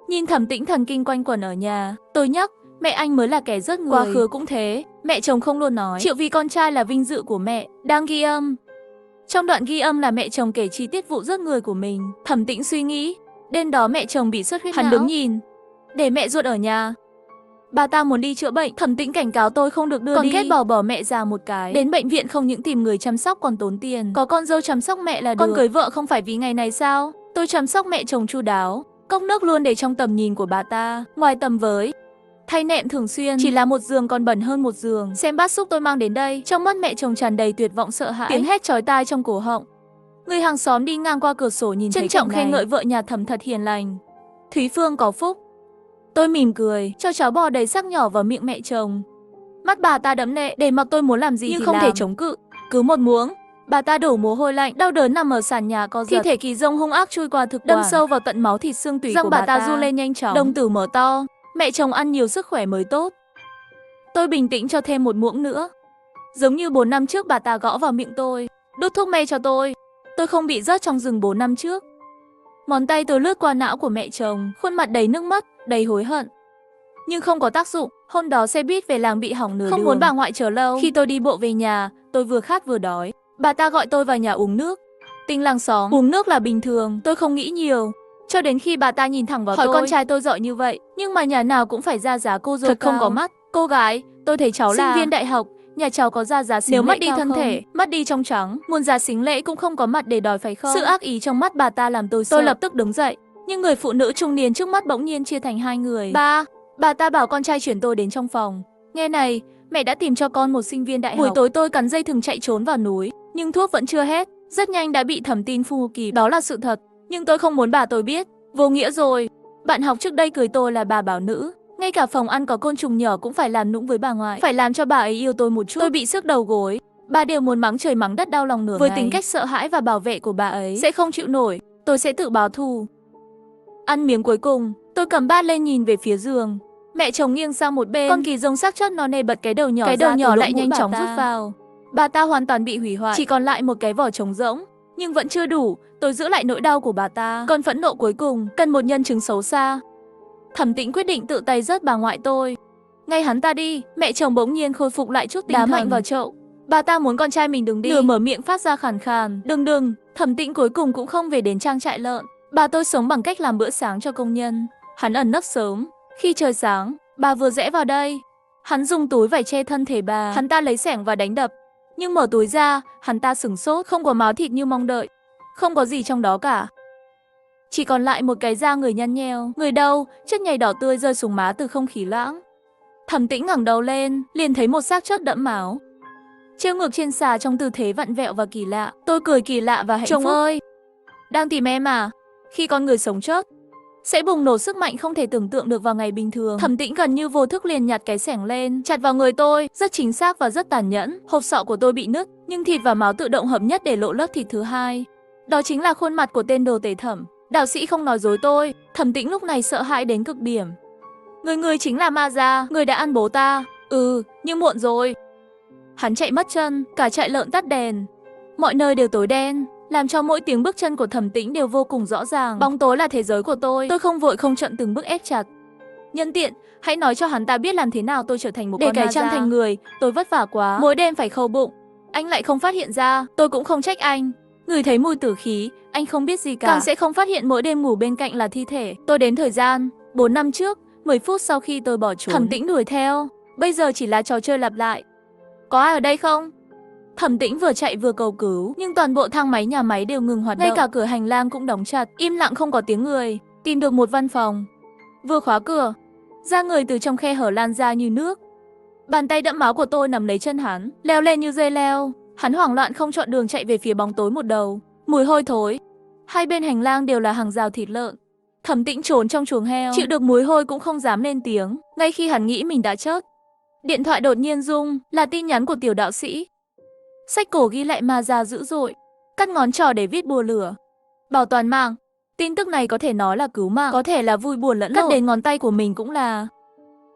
Nhìn Thẩm Tĩnh thần kinh quanh quẩn ở nhà, tôi nhắc, mẹ anh mới là kẻ giết người. Quá khứ cũng thế, mẹ chồng không luôn nói, Triệu vì con trai là vinh dự của mẹ, đang ghi âm. Trong đoạn ghi âm là mẹ chồng kể chi tiết vụ giết người của mình. Thẩm Tĩnh suy nghĩ, đêm đó mẹ chồng bị xuất huyết não. Hắn đứng nhìn, để mẹ ruột ở nhà. Bà ta muốn đi chữa bệnh, Thẩm Tĩnh cảnh cáo tôi không được đưa đi. Còn ghét bỏ mẹ già một cái. Đến bệnh viện không những tìm người chăm sóc còn tốn tiền. Có con dâu chăm sóc mẹ là được. Con cưới vợ không phải vì ngày này sao? Tôi chăm sóc mẹ chồng chu đáo, cốc nước luôn để trong tầm nhìn của bà ta. Ngoài tầm với, thay nệm thường xuyên, chỉ là một giường còn bẩn hơn một giường. Xem bát súp tôi mang đến đây, trong mắt mẹ chồng tràn đầy tuyệt vọng sợ hãi, tiếng hét chói tai trong cổ họng. Người hàng xóm đi ngang qua cửa sổ nhìn thấy, trân trọng khen ngợi vợ nhà Thẩm thật hiền lành. Thúy Phương có phúc. Tôi mỉm cười, cho cháu bò đầy sắc nhỏ vào miệng mẹ chồng. Mắt bà ta đẫm lệ, để mặc tôi muốn làm gì nhưng thì không thể chống cự. Cứ một muỗng, bà ta đổ mồ hôi lạnh, đau đớn nằm ở sàn nhà co giật. Thi thể Kỳ Dông hung ác chui qua thực quản, đâm sâu vào tận máu thịt xương tủy của bà ta du lên nhanh chóng. Đồng tử mở to, mẹ chồng ăn nhiều sức khỏe mới tốt. Tôi bình tĩnh cho thêm một muỗng nữa. Giống như 4 năm trước bà ta gõ vào miệng tôi, đút thuốc mê cho tôi. Tôi không bị rớt trong rừng 4 năm trước. Ngón tay tôi lướt qua não của mẹ chồng, khuôn mặt đầy nước mắt, đầy hối hận. Nhưng không có tác dụng, hôm đó xe buýt về làng bị hỏng nửa đường. Không muốn bà ngoại chờ lâu. Khi tôi đi bộ về nhà, tôi vừa khát vừa đói. Bà ta gọi tôi vào nhà uống nước. Tình làng xóm, uống nước là bình thường, tôi không nghĩ nhiều. Cho đến khi bà ta nhìn thẳng vào tôi, hỏi con trai tôi giỏi như vậy, nhưng mà nhà nào cũng phải ra giá cô dâu thật cao. Không có mắt. Cô gái, tôi thấy cháu là sinh viên đại học, nhà cháu có ra giá xính lễ. Nếu mất đi thân thể, mất đi trong trắng, muôn giá xính lễ cũng không có mặt để đòi phải không? Sự ác ý trong mắt bà ta làm tôi sợ. Tôi lập tức đứng dậy, nhưng người phụ nữ trung niên trước mắt bỗng nhiên chia thành hai người. Bà ta bảo con trai chuyển tôi đến trong phòng. Nghe này, mẹ đã tìm cho con một sinh viên đại học. Buổi tối tôi cắn dây thừng chạy trốn vào núi, nhưng thuốc vẫn chưa hết. Rất nhanh đã bị Thẩm tin phu kịp. Đó là sự thật, nhưng tôi không muốn bà tôi biết. Vô nghĩa rồi. Bạn học trước đây cười tôi là bà bảo nữ. Ngay cả phòng ăn có côn trùng nhỏ cũng phải làm nũng với bà ngoại, phải làm cho bà ấy yêu tôi một chút. Tôi bị sức đầu gối, bà đều muốn mắng trời mắng đất đau lòng nửa ngày. Với tính cách sợ hãi và bảo vệ của bà ấy, sẽ không chịu nổi, tôi sẽ tự báo thù. Ăn miếng cuối cùng, tôi cầm bát lên nhìn về phía giường. Mẹ chồng nghiêng sang một bên, con Kỳ Dông sắc chất nó nề bật cái đầu nhỏ lại nhanh chóng rút vào. Bà ta hoàn toàn bị hủy hoại, chỉ còn lại một cái vỏ trống rỗng. Nhưng vẫn chưa đủ, tôi giữ lại nỗi đau của bà ta. Còn phẫn nộ cuối cùng, cần một nhân chứng xấu xa. Thẩm Tĩnh quyết định tự tay rớt bà ngoại tôi. Ngay hắn ta đi, mẹ chồng bỗng nhiên khôi phục lại chút tinh thần, đá mạnh vào chậu. Bà ta muốn con trai mình đừng đi, nửa mở miệng phát ra khàn khàn. Đừng. Thẩm Tĩnh cuối cùng cũng không về đến trang trại lợn. Bà tôi sống bằng cách làm bữa sáng cho công nhân. Hắn ẩn nấp sớm. Khi trời sáng, bà vừa rẽ vào đây. Hắn dùng túi vải che thân thể bà. Hắn ta lấy xẻng và đánh đập. Nhưng mở túi ra, hắn ta sửng sốt, không có máu thịt như mong đợi. Không có gì trong đó cả. Chỉ còn lại một cái da người nhăn nheo. Người đâu, chất nhầy đỏ tươi rơi xuống má từ không khí loãng. Thẩm Tĩnh ngẩng đầu lên, liền thấy một xác chết đẫm máu. Treo ngược trên xà trong tư thế vặn vẹo và kỳ lạ. Tôi cười kỳ lạ và hạnh phúc. Chồng ơi, đang tìm em à? Khi con người sống chết sẽ bùng nổ sức mạnh không thể tưởng tượng được vào ngày bình thường. Thẩm Tĩnh gần như vô thức liền nhặt cái xẻng lên, chặt vào người tôi, rất chính xác và rất tàn nhẫn. Hộp sọ của tôi bị nứt, nhưng thịt và máu tự động hợp nhất để lộ lớp thịt thứ hai. Đó chính là khuôn mặt của tên đồ tể Thẩm. Đạo sĩ không nói dối tôi. Thẩm Tĩnh lúc này sợ hãi đến cực điểm. Người chính là Ma Gia, người đã ăn bố ta. Nhưng muộn rồi. Hắn chạy mất chân, cả trại lợn tắt đèn. Mọi nơi đều tối đen, làm cho mỗi tiếng bước chân của Thẩm Tĩnh đều vô cùng rõ ràng. Bóng tối là thế giới của tôi không vội không chậm từng bước ép chặt. Nhân tiện, hãy nói cho hắn ta biết làm thế nào tôi trở thành một con Ma Gia. Để cải trang thành người, tôi vất vả quá. Mỗi đêm phải khâu bụng. Anh lại không phát hiện ra, tôi cũng không trách anh. Ngửi thấy mùi tử khí, anh không biết gì cả. Càng sẽ không phát hiện mỗi đêm ngủ bên cạnh là thi thể. Tôi đến thời gian 4 năm trước, 10 phút sau khi tôi bỏ trốn. Thẩm Tĩnh đuổi theo, bây giờ chỉ là trò chơi lặp lại. Có ai ở đây không? Thẩm Tĩnh vừa chạy vừa cầu cứu, nhưng toàn bộ thang máy nhà máy đều ngừng hoạt động. Ngay cả cửa hành lang cũng đóng chặt, im lặng không có tiếng người. Tìm được một văn phòng, vừa khóa cửa, da người từ trong khe hở lan ra như nước. Bàn tay đẫm máu của tôi nắm lấy chân hắn, leo lên như dây leo. Hắn hoảng loạn không chọn đường chạy về phía bóng tối một đầu. Mùi hôi thối, hai bên hành lang đều là hàng rào thịt lợn. Thẩm Tĩnh trốn trong chuồng heo, chịu được mùi hôi cũng không dám lên tiếng. Ngay khi hắn nghĩ mình đã chết, điện thoại đột nhiên rung, là tin nhắn của Tiểu đạo sĩ. Sách cổ ghi lại Ma Gia dữ dội, cắt ngón trỏ để viết bùa lửa, bảo toàn mạng. Tin tức này có thể nói là cứu mạng, có thể là vui buồn lẫn lộn. Cắt đến ngón tay của mình cũng là.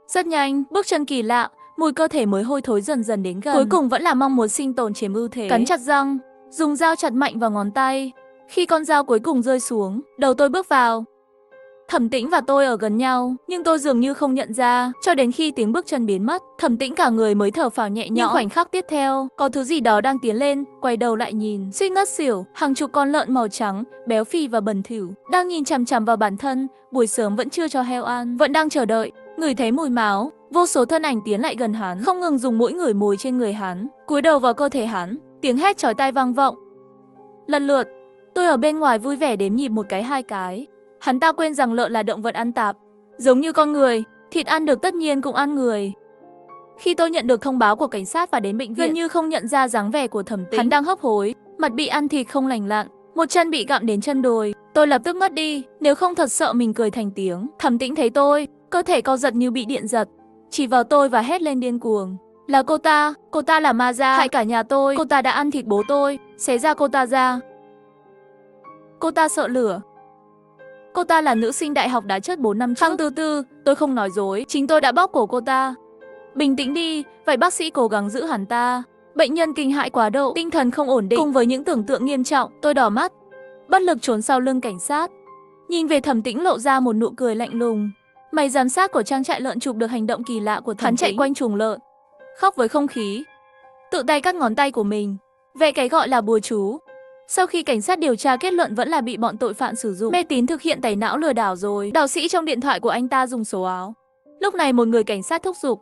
Rất nhanh, bước chân kỳ lạ, mùi cơ thể mới hôi thối dần dần đến gần. Cuối cùng vẫn là mong muốn sinh tồn chiếm ưu thế. Cắn chặt răng, dùng dao chặt mạnh vào ngón tay. Khi con dao cuối cùng rơi xuống, đầu tôi bước vào. Thẩm Tĩnh và tôi ở gần nhau, nhưng tôi dường như không nhận ra, cho đến khi tiếng bước chân biến mất, Thẩm Tĩnh cả người mới thở phào nhẹ nhõm. Nhưng khoảnh khắc tiếp theo, có thứ gì đó đang tiến lên, quay đầu lại nhìn, suýt ngất xỉu. Hàng chục con lợn màu trắng, béo phì và bẩn thỉu, đang nhìn chằm chằm vào bản thân. Buổi sớm vẫn chưa cho heo ăn, vẫn đang chờ đợi. Ngửi thấy mùi máu, vô số thân ảnh tiến lại gần hắn, không ngừng dùng mũi ngửi mùi trên người hắn, cúi đầu vào cơ thể hắn. Tiếng hét chói tai vang vọng. Lần lượt, tôi ở bên ngoài vui vẻ đếm nhịp một cái hai cái. Hắn ta quên rằng lợn là động vật ăn tạp, giống như con người, thịt ăn được tất nhiên cũng ăn người. Khi tôi nhận được thông báo của cảnh sát và đến bệnh viện, gần như không nhận ra dáng vẻ của Thẩm Tĩnh. Hắn đang hấp hối, mặt bị ăn thịt không lành lặn, một chân bị gặm đến chân đùi. Tôi lập tức ngất đi, nếu không thật sợ mình cười thành tiếng. Thẩm Tĩnh thấy tôi, cơ thể co giật như bị điện giật, chỉ vào tôi và hét lên điên cuồng. Là cô ta là Ma Gia, hại cả nhà tôi, cô ta đã ăn thịt bố tôi, xé da cô ta ra. Cô ta sợ lửa. Cô ta là nữ sinh đại học đã chết 4 năm trước. Khang Tư Tư, tôi không nói dối, chính tôi đã bóp cổ cô ta. Bình tĩnh đi, vậy bác sĩ cố gắng giữ hắn ta. Bệnh nhân kinh hãi quá độ, tinh thần không ổn định, cùng với những tưởng tượng nghiêm trọng, tôi đỏ mắt, bất lực trốn sau lưng cảnh sát. Nhìn về Thẩm Tĩnh lộ ra một nụ cười lạnh lùng. Máy giám sát của trang trại lợn chụp được hành động kỳ lạ của Thẩm Tĩnh. Hắn chạy quanh chuồng lợn, khóc với không khí, tự tay cắt ngón tay của mình, vẽ cái gọi là bùa chú. Sau khi cảnh sát điều tra kết luận vẫn là bị bọn tội phạm sử dụng mê tín thực hiện tẩy não lừa đảo rồi. Đạo sĩ trong điện thoại của anh ta dùng số áo. Lúc này một người cảnh sát thúc giục.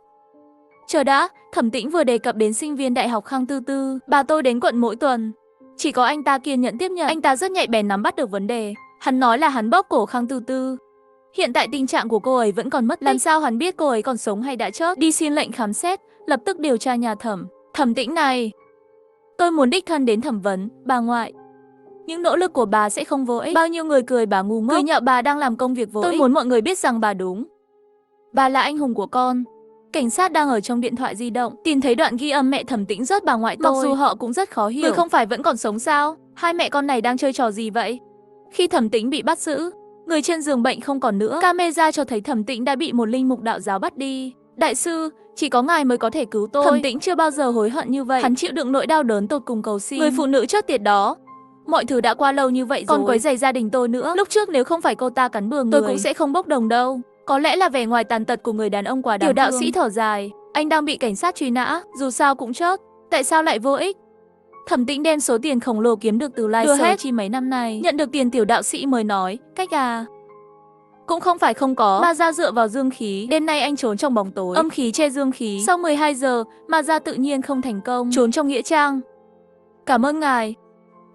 Chờ đã, Thẩm Tĩnh vừa đề cập đến sinh viên đại học Khang Tư Tư. Bà tôi đến quận mỗi tuần. Chỉ có anh ta kiên nhẫn tiếp nhận. Anh ta rất nhạy bén nắm bắt được vấn đề. Hắn nói là hắn bóp cổ Khang Tư Tư. Hiện tại tình trạng của cô ấy vẫn còn mất tích. Làm sao hắn biết cô ấy còn sống hay đã chết? Đi xin lệnh khám xét, lập tức điều tra nhà Thẩm. Thẩm Tĩnh này, tôi muốn đích thân đến thẩm vấn bà ngoại. Những nỗ lực của bà sẽ không vô ích. Bao nhiêu người cười bà ngu ngốc, cười nhạo bà đang làm công việc vô ích. Tôi muốn mọi người biết rằng bà đúng. Bà là anh hùng của con. Cảnh sát đang ở trong điện thoại di động, tìm thấy đoạn ghi âm mẹ Thẩm Tĩnh rớt bà ngoại tôi. Mặc dù họ cũng rất khó hiểu. Người không phải vẫn còn sống sao? Hai mẹ con này đang chơi trò gì vậy? Khi Thẩm Tĩnh bị bắt giữ, người trên giường bệnh không còn nữa. Camera cho thấy Thẩm Tĩnh đã bị một linh mục đạo giáo bắt đi. Đại sư, chỉ có ngài mới có thể cứu tôi. Thẩm Tĩnh chưa bao giờ hối hận như vậy. Hắn chịu đựng nỗi đau đớn tột cùng cầu xin. Người phụ nữ chết tiệt đó. Mọi thứ đã qua lâu như vậy rồi. Còn quấy rầy gia đình tôi nữa. Lúc trước nếu không phải cô ta cắn bừa người, tôi cũng sẽ không bốc đồng đâu. Có lẽ là vẻ ngoài tàn tật của người đàn ông quá đáng thương. Tiểu đạo sĩ thở dài. Anh đang bị cảnh sát truy nã, dù sao cũng chết. Tại sao lại vô ích? Thẩm Tĩnh đem số tiền khổng lồ kiếm được từ live search chi mấy năm nay, nhận được tiền tiểu đạo sĩ mới nói, cách à. Cũng không phải không có, Ma Gia dựa vào dương khí, đêm nay anh trốn trong bóng tối, âm khí che dương khí. Sau 12 giờ, Ma Gia tự nhiên không thành công, trốn trong nghĩa trang. Cảm ơn ngài.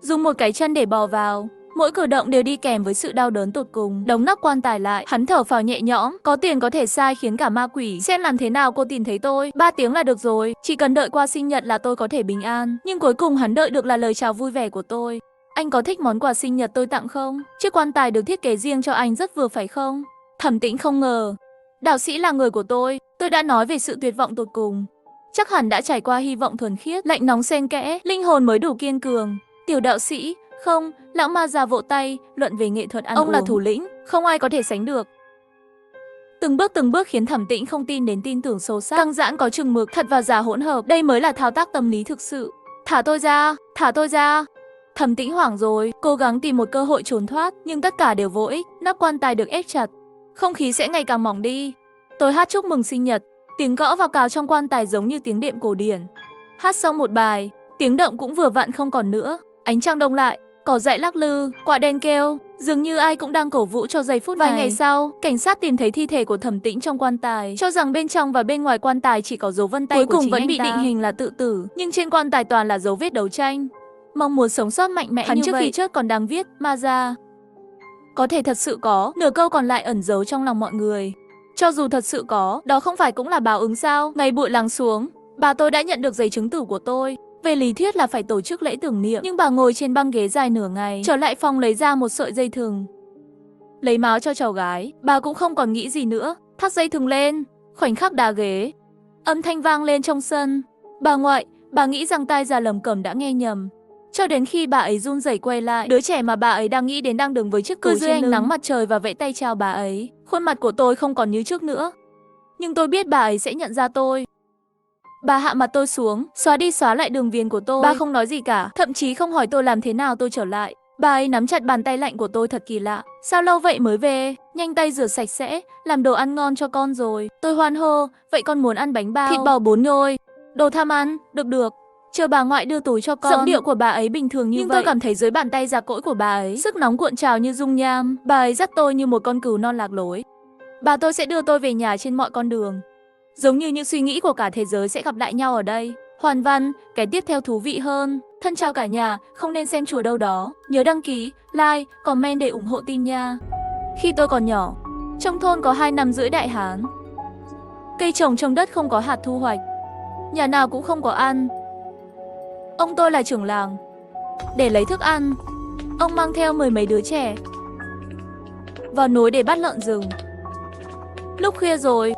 Dùng một cái chân để bò vào, mỗi cử động đều đi kèm với sự đau đớn tột cùng. Đóng nắp quan tài lại, hắn thở phào nhẹ nhõm, có tiền có thể sai khiến cả ma quỷ. Xem làm thế nào cô tìm thấy tôi, 3 tiếng là được rồi, chỉ cần đợi qua sinh nhật là tôi có thể bình an. Nhưng cuối cùng hắn đợi được là lời chào vui vẻ của tôi. Anh có thích món quà sinh nhật tôi tặng không? Chiếc quan tài được thiết kế riêng cho anh rất vừa phải không? Thẩm Tĩnh không ngờ, đạo sĩ là người của tôi đã nói về sự tuyệt vọng tột cùng. Chắc hẳn đã trải qua hy vọng thuần khiết, lạnh nóng xen kẽ, linh hồn mới đủ kiên cường. Tiểu đạo sĩ, không, lão ma già vỗ tay, luận về nghệ thuật ăn uống. Ông là thủ lĩnh, không ai có thể sánh được. Từng bước khiến Thẩm Tĩnh không tin đến tin tưởng sâu sắc, căng giãn có chừng mực, thật và giả hỗn hợp, đây mới là thao tác tâm lý thực sự. Thả tôi ra, thả tôi ra. Thẩm Tĩnh hoảng rồi, cố gắng tìm một cơ hội trốn thoát, nhưng tất cả đều vô ích, nắp quan tài được ép chặt. Không khí sẽ ngày càng mỏng đi. Tôi hát chúc mừng sinh nhật, tiếng gõ vào cào trong quan tài giống như tiếng đệm cổ điển. Hát xong một bài, tiếng động cũng vừa vặn không còn nữa. Ánh trăng đông lại, cỏ dại lắc lư, quả đen kêu, dường như ai cũng đang cổ vũ cho giây phút này. Vài ngày sau, cảnh sát tìm thấy thi thể của Thẩm Tĩnh trong quan tài, cho rằng bên trong và bên ngoài quan tài chỉ có dấu vân tay của chính anh ta. Cuối cùng vẫn bị định hình là tự tử, nhưng trên quan tài toàn là dấu vết đấu tranh. Mong muốn sống sót mạnh mẽ như vậy. Hắn trước khi chết còn đang viết Ma Gia. Có thể thật sự có, nửa câu còn lại ẩn giấu trong lòng mọi người. Cho dù thật sự có, đó không phải cũng là báo ứng sao? Ngày bụi lắng xuống, bà tôi đã nhận được giấy chứng tử của tôi. Về lý thuyết là phải tổ chức lễ tưởng niệm, nhưng bà ngồi trên băng ghế dài nửa ngày, trở lại phòng lấy ra một sợi dây thừng. Lấy máu cho cháu gái, bà cũng không còn nghĩ gì nữa, thắt dây thừng lên, khoảnh khắc đá ghế. Âm thanh vang lên trong sân. Bà ngoại, bà nghĩ rằng tai già lầm cẩm đã nghe nhầm. Cho đến khi bà ấy run rẩy quay lại, đứa trẻ mà bà ấy đang nghĩ đến đang đứng với chiếc cối dưới ánh nắng mặt trời và vẫy tay chào bà ấy. Khuôn mặt của tôi không còn như trước nữa, nhưng tôi biết bà ấy sẽ nhận ra tôi. Bà hạ mặt tôi xuống, xóa đi xóa lại đường viền của tôi. Bà không nói gì cả, thậm chí không hỏi tôi làm thế nào tôi trở lại. Bà ấy nắm chặt bàn tay lạnh của tôi thật kỳ lạ. Sao lâu vậy mới về? Nhanh tay rửa sạch sẽ, làm đồ ăn ngon cho con rồi. Tôi hoan hô, vậy con muốn ăn bánh bao, thịt bò 4 nhồi. Đồ tham ăn, được. Chờ bà ngoại đưa túi cho con. Giọng điệu của bà ấy bình thường như vậy, nhưng tôi cảm thấy dưới bàn tay già cỗi của bà ấy, sức nóng cuộn trào như dung nham. Bà ấy dắt tôi như một con cừu non lạc lối. Bà tôi sẽ đưa tôi về nhà trên mọi con đường. Giống như những suy nghĩ của cả thế giới sẽ gặp lại nhau ở đây. Hoàn văn, cái tiếp theo thú vị hơn. Thân chào cả nhà, không nên xem chùa đâu đó. Nhớ đăng ký, like, comment để ủng hộ tin nha. Khi tôi còn nhỏ, trong thôn có 2 năm rưỡi đại hán. Cây trồng trong đất không có hạt thu hoạch, nhà nào cũng không có ăn. Ông tôi là trưởng làng. Để lấy thức ăn, ông mang theo 10 mấy đứa trẻ vào núi để bắt lợn rừng. Lúc khuya rồi,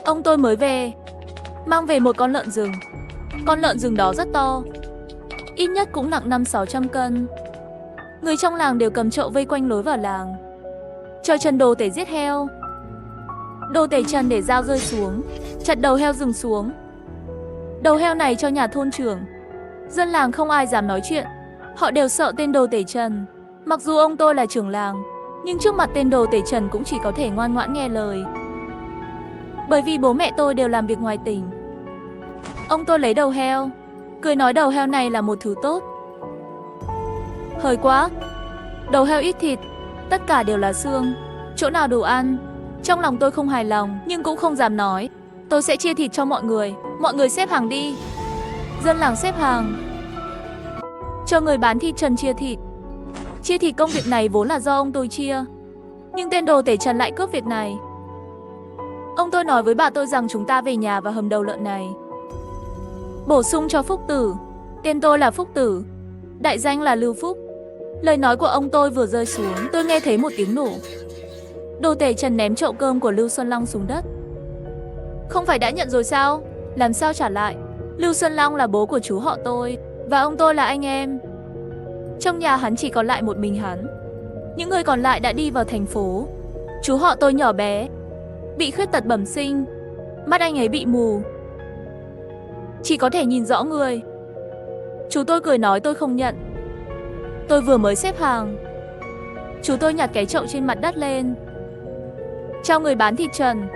ông tôi mới về, mang về một con lợn rừng. Con lợn rừng đó rất to, ít nhất cũng nặng 500-600 cân. Người trong làng đều cầm chậu vây quanh lối vào làng, chờ Trần Đồ Tể giết heo. Đồ Tể Trần để dao rơi xuống, chặt đầu heo rừng xuống. Đầu heo này cho nhà thôn trưởng. Dân làng không ai dám nói chuyện, họ đều sợ tên Đồ Tể Trần. Mặc dù ông tôi là trưởng làng, nhưng trước mặt tên Đồ Tể Trần cũng chỉ có thể ngoan ngoãn nghe lời. Bởi vì bố mẹ tôi đều làm việc ngoài tỉnh. Ông tôi lấy đầu heo, cười nói đầu heo này là một thứ tốt. Hời quá, đầu heo ít thịt, tất cả đều là xương, chỗ nào đủ ăn. Trong lòng tôi không hài lòng, nhưng cũng không dám nói. Tôi sẽ chia thịt cho mọi người xếp hàng đi. Dân làng xếp hàng, cho người bán thịt Trần chia thịt. Chia thịt công việc này vốn là do ông tôi chia, nhưng tên Đồ Tể Trần lại cướp việc này. Ông tôi nói với bà tôi rằng chúng ta về nhà và hầm đầu lợn này, bổ sung cho Phúc Tử. Tên tôi là Phúc Tử, đại danh là Lưu Phúc. Lời nói của ông tôi vừa rơi xuống, tôi nghe thấy một tiếng nổ. Đồ Tể Trần ném chậu cơm của Lưu Xuân Long xuống đất. Không phải đã nhận rồi sao? Làm sao trả lại? Lưu Xuân Long là bố của chú họ tôi, và ông tôi là anh em. Trong nhà hắn chỉ còn lại một mình hắn. Những người còn lại đã đi vào thành phố. Chú họ tôi nhỏ bé, bị khuyết tật bẩm sinh, mắt anh ấy bị mù, chỉ có thể nhìn rõ người. Chú tôi cười nói tôi không nhận. Tôi vừa mới xếp hàng, chú tôi nhặt cái chậu trên mặt đất lên, trao người bán thịt Trần.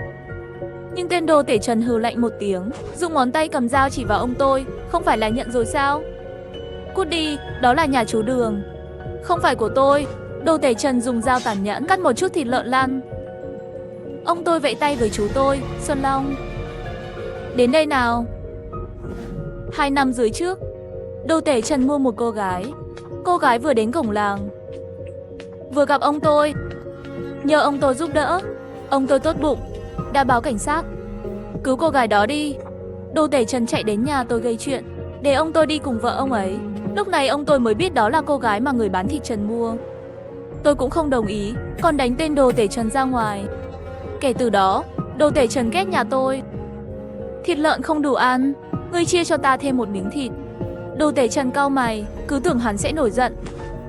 Nhưng tên Đồ Tể Trần hừ lạnh một tiếng, dùng ngón tay cầm dao chỉ vào ông tôi. Không phải là nhận rồi sao? Cút đi, đó là nhà chú Đường, không phải của tôi. Đồ Tể Trần dùng dao tàn nhẫn cắt một chút thịt lợn lăn. Ông tôi vẫy tay với chú tôi, Xuân Long. Đến đây nào. 2 năm dưới trước, Đồ Tể Trần mua một cô gái. Cô gái vừa đến cổng làng, vừa gặp ông tôi, nhờ ông tôi giúp đỡ. Ông tôi tốt bụng, đã báo cảnh sát. Cứu cô gái đó đi. Đồ Tể Trần chạy đến nhà tôi gây chuyện, để ông tôi đi cùng vợ ông ấy. Lúc này ông tôi mới biết đó là cô gái mà người bán thịt Trần mua. Tôi cũng không đồng ý, còn đánh tên Đồ Tể Trần ra ngoài. Kể từ đó, Đồ Tể Trần ghét nhà tôi. Thịt lợn không đủ ăn, ngươi chia cho ta thêm một miếng thịt. Đồ Tể Trần cau mày, cứ tưởng hắn sẽ nổi giận.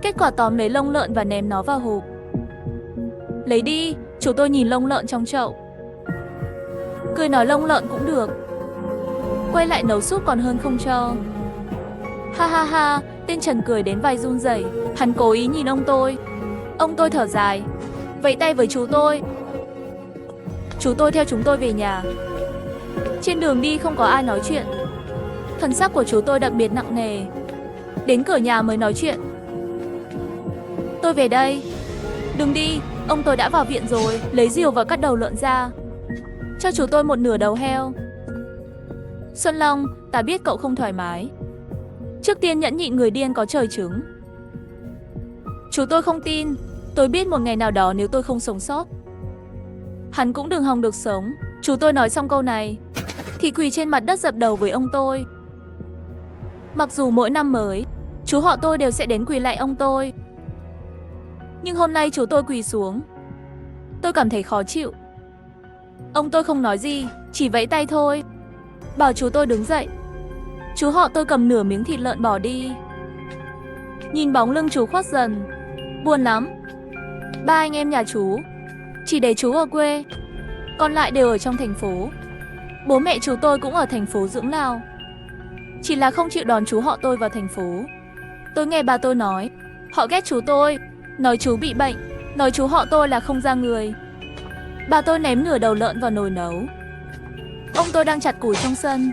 Kết quả tóm lấy lông lợn và ném nó vào hộp. Lấy đi, chủ tôi nhìn lông lợn trong chậu, cười nói lông lợn cũng được, quay lại nấu súp còn hơn không cho. Ha ha ha, tên Trần cười đến vai run rẩy. Hắn cố ý nhìn ông tôi. Ông tôi thở dài, vẫy tay với chú tôi. Chú tôi theo chúng tôi về nhà. Trên đường đi không có ai nói chuyện. Thần sắc của chú tôi đặc biệt nặng nề. Đến cửa nhà mới nói chuyện. Tôi về đây. Đừng đi, ông tôi đã vào viện rồi. Lấy rìu và cắt đầu lợn ra, cho chú tôi một nửa đầu heo. Xuân Long, ta biết cậu không thoải mái. Trước tiên nhẫn nhịn, người điên có trời chứng. Chú tôi không tin. Tôi biết một ngày nào đó nếu tôi không sống sót, hắn cũng đừng hòng được sống. Chú tôi nói xong câu này thì quỳ trên mặt đất dập đầu với ông tôi. Mặc dù mỗi năm mới, chú họ tôi đều sẽ đến quỳ lại ông tôi, nhưng hôm nay chú tôi quỳ xuống, tôi cảm thấy khó chịu. Ông tôi không nói gì, chỉ vẫy tay thôi, bảo chú tôi đứng dậy. Chú họ tôi cầm nửa miếng thịt lợn bỏ đi. Nhìn bóng lưng chú khuất dần, buồn lắm. 3 anh em nhà chú, chỉ để chú ở quê, còn lại đều ở trong thành phố. Bố mẹ chú tôi cũng ở thành phố dưỡng lao, chỉ là không chịu đón chú họ tôi vào thành phố. Tôi nghe bà tôi nói, họ ghét chú tôi, nói chú bị bệnh, nói chú họ tôi là không ra người. Bà tôi ném nửa đầu lợn vào nồi nấu. Ông tôi đang chặt củi trong sân.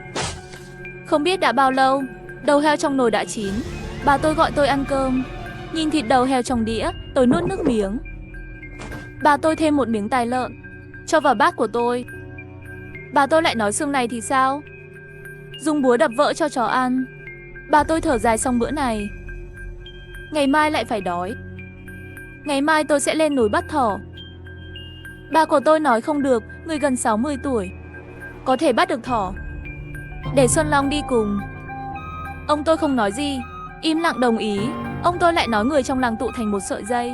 Không biết đã bao lâu, đầu heo trong nồi đã chín. Bà tôi gọi tôi ăn cơm. Nhìn thịt đầu heo trong đĩa, tôi nuốt nước miếng. Bà tôi thêm một miếng tài lợn, cho vào bát của tôi. Bà tôi lại nói xương này thì sao? Dùng búa đập vỡ cho chó ăn. Bà tôi thở dài xong bữa này. Ngày mai lại phải đói. Ngày mai tôi sẽ lên núi bắt thỏ. Bà của tôi nói không được, người gần 60 tuổi, có thể bắt được thỏ. Để Xuân Long đi cùng. Ông tôi không nói gì, im lặng đồng ý. Ông tôi lại nói người trong làng tụ thành một sợi dây,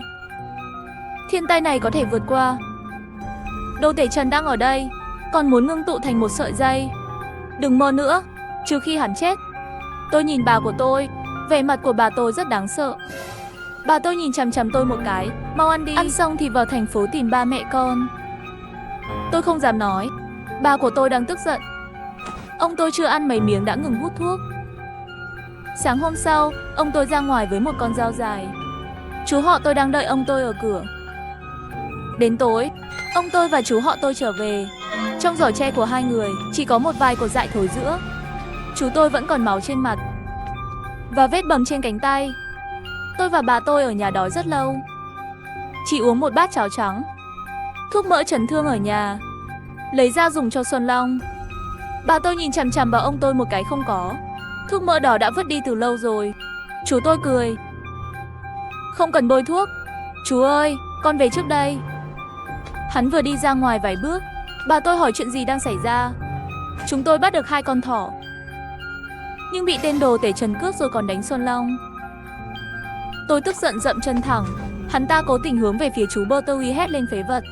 thiên tai này có thể vượt qua. Đồ Tể Trần đang ở đây, còn muốn ngưng tụ thành một sợi dây. Đừng mơ nữa, trừ khi hắn chết. Tôi nhìn bà của tôi, vẻ mặt của bà tôi rất đáng sợ. Bà tôi nhìn chằm chằm tôi một cái, mau ăn đi, ăn xong thì vào thành phố tìm ba mẹ con. Tôi không dám nói, bà của tôi đang tức giận. Ông tôi chưa ăn mấy miếng đã ngừng hút thuốc. Sáng hôm sau, ông tôi ra ngoài với một con dao dài. Chú họ tôi đang đợi ông tôi ở cửa. Đến tối, ông tôi và chú họ tôi trở về. Trong giỏ tre của hai người chỉ có một vài cột dại thối rữa. Chú tôi vẫn còn máu trên mặt và vết bầm trên cánh tay. Tôi và bà tôi ở nhà đói rất lâu, chỉ uống một bát cháo trắng. Thuốc mỡ chấn thương ở nhà, lấy ra dùng cho Xuân Long. Bà tôi nhìn chằm chằm vào ông tôi một cái không có. Thuốc mỡ đó đã vứt đi từ lâu rồi. Chú tôi cười. Không cần bôi thuốc. Chú ơi, con về trước đây. Hắn vừa đi ra ngoài vài bước, bà tôi hỏi chuyện gì đang xảy ra. Chúng tôi bắt được 2 con thỏ, nhưng bị tên Đồ Tể Trần cướp rồi còn đánh Xuân Long. Tôi tức giận dậm chân thẳng. Hắn ta cố tình hướng về phía chú Bơ Tơ Uy, hét lên phế vật.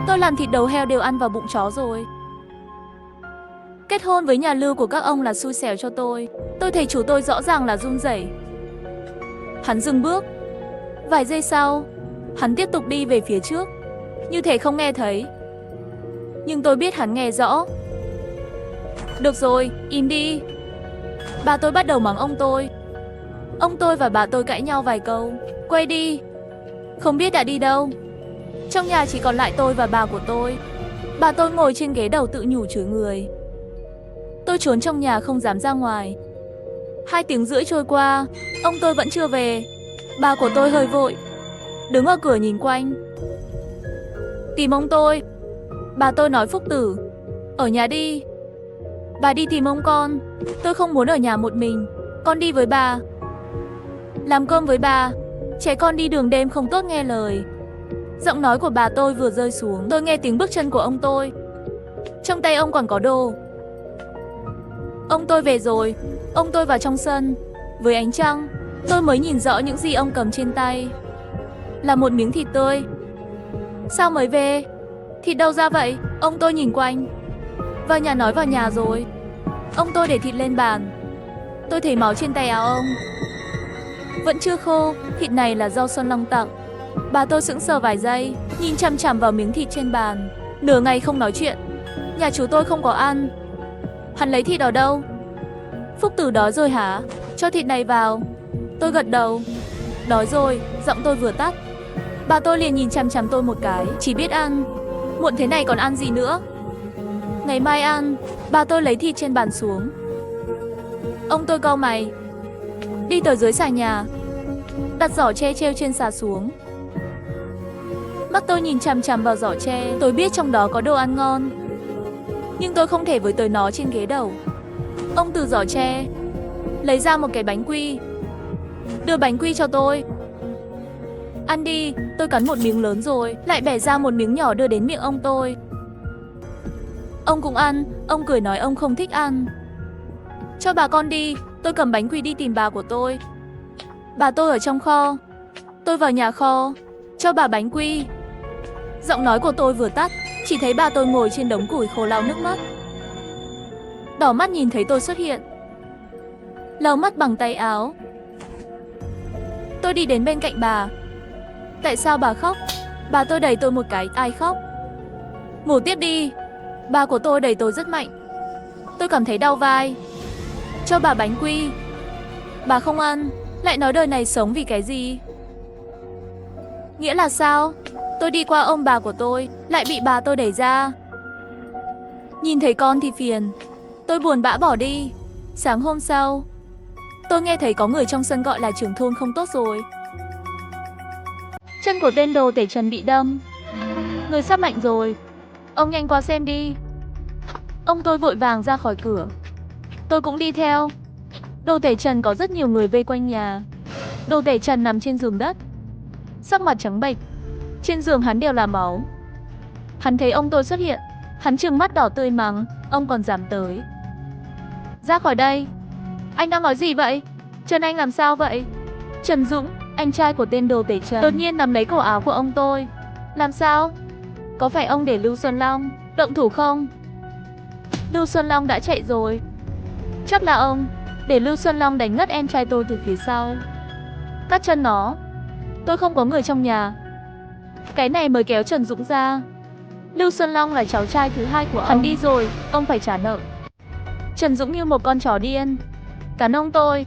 Tôi làm thịt đầu heo đều ăn vào bụng chó rồi. Kết hôn với nhà Lưu của các ông là xui xẻo cho tôi. Tôi thấy chú tôi rõ ràng là run rẩy. Hắn dừng bước. Vài giây sau, hắn tiếp tục đi về phía trước, như thể không nghe thấy. Nhưng tôi biết hắn nghe rõ. Được rồi, im đi. Bà tôi bắt đầu mắng ông tôi. Ông tôi và bà tôi cãi nhau vài câu. Quay đi. Không biết đã đi đâu. Trong nhà chỉ còn lại tôi và bà của tôi. Bà tôi ngồi trên ghế đầu tự nhủ chửi người. Tôi trốn trong nhà không dám ra ngoài. 2 tiếng rưỡi trôi qua, ông tôi vẫn chưa về. Bà của tôi hơi vội, đứng ở cửa nhìn quanh. Tìm ông tôi. Bà tôi nói Phúc Tử, ở nhà đi. Bà đi tìm ông con. Tôi không muốn ở nhà một mình, con đi với bà. Làm cơm với bà. Trẻ con đi đường đêm không tốt nghe lời. Giọng nói của bà tôi vừa rơi xuống, tôi nghe tiếng bước chân của ông tôi. Trong tay ông còn có đồ. Ông tôi về rồi. Ông tôi vào trong sân. Với ánh trăng, tôi mới nhìn rõ những gì ông cầm trên tay. Là một miếng thịt tươi. Sao mới về? Thịt đâu ra vậy? Ông tôi nhìn quanh. Vào nhà nói vào nhà rồi. Ông tôi để thịt lên bàn. Tôi thấy máu trên tay áo ông. Vẫn chưa khô, thịt này là do Xuân Long tặng. Bà tôi sững sờ vài giây, nhìn chằm chằm vào miếng thịt trên bàn. Nửa ngày không nói chuyện. Nhà chú tôi không có ăn. Hắn lấy thịt ở đâu? Phúc Tử đói rồi hả? Cho thịt này vào. Tôi gật đầu. Đói rồi, giọng tôi vừa tắt. Bà tôi liền nhìn chằm chằm tôi một cái. Chỉ biết ăn. Muộn thế này còn ăn gì nữa? Ngày mai ăn. Bà tôi lấy thịt trên bàn xuống. Ông tôi cau mày. Đi tới dưới xà nhà, đặt giỏ tre treo trên xà xuống. Mắt tôi nhìn chằm chằm vào giỏ tre. Tôi biết trong đó có đồ ăn ngon, nhưng tôi không thể với tới nó trên ghế đầu. Ông từ giỏ tre lấy ra một cái bánh quy. Đưa bánh quy cho tôi. Ăn đi. Tôi cắn một miếng lớn rồi lại bẻ ra một miếng nhỏ đưa đến miệng ông tôi. Ông cũng ăn. Ông cười nói ông không thích ăn. Cho bà con đi. Tôi cầm bánh quy đi tìm bà của tôi. Bà tôi ở trong kho. Tôi vào nhà kho, cho bà bánh quy. Giọng nói của tôi vừa tắt, chỉ thấy bà tôi ngồi trên đống củi khô lau nước mắt. Đỏ mắt nhìn thấy tôi xuất hiện, lau mắt bằng tay áo. Tôi đi đến bên cạnh bà. Tại sao bà khóc? Bà tôi đẩy tôi một cái. Ai khóc? Ngủ tiếp đi. Bà của tôi đẩy tôi rất mạnh. Tôi cảm thấy đau vai. Cho bà bánh quy. Bà không ăn, lại nói đời này sống vì cái gì? Nghĩa là sao? Tôi đi qua ông bà của tôi, lại bị bà tôi đẩy ra. Nhìn thấy con thì phiền. Tôi buồn bã bỏ đi. Sáng hôm sau, tôi nghe thấy có người trong sân gọi là trưởng thôn không tốt rồi. Chân của tên đồ tể Trần bị đâm. Người sắp mạnh rồi. Ông nhanh qua xem đi. Ông tôi vội vàng ra khỏi cửa. Tôi cũng đi theo. Đồ tể Trần có rất nhiều người vây quanh nhà. Đồ tể Trần nằm trên giường đất, sắc mặt trắng bệch. Trên giường hắn đều là máu. Hắn thấy ông tôi xuất hiện, hắn trừng mắt đỏ tươi mắng, ông còn dám tới. Ra khỏi đây. Anh đang nói gì vậy? Trần anh làm sao vậy? Trần Dũng, anh trai của tên đồ tể Trần, đột nhiên nắm lấy cổ áo của ông tôi. Làm sao? Có phải ông để Lưu Xuân Long động thủ không? Lưu Xuân Long đã chạy rồi. Chắc là ông để Lưu Xuân Long đánh ngất em trai tôi từ phía sau. Cắt chân nó. Tôi không có người trong nhà. Cái này mới kéo Trần Dũng ra. Lưu Xuân Long là cháu trai thứ hai của ông. Hắn đi rồi, ông phải trả nợ. Trần Dũng như một con chó điên cắn ông tôi.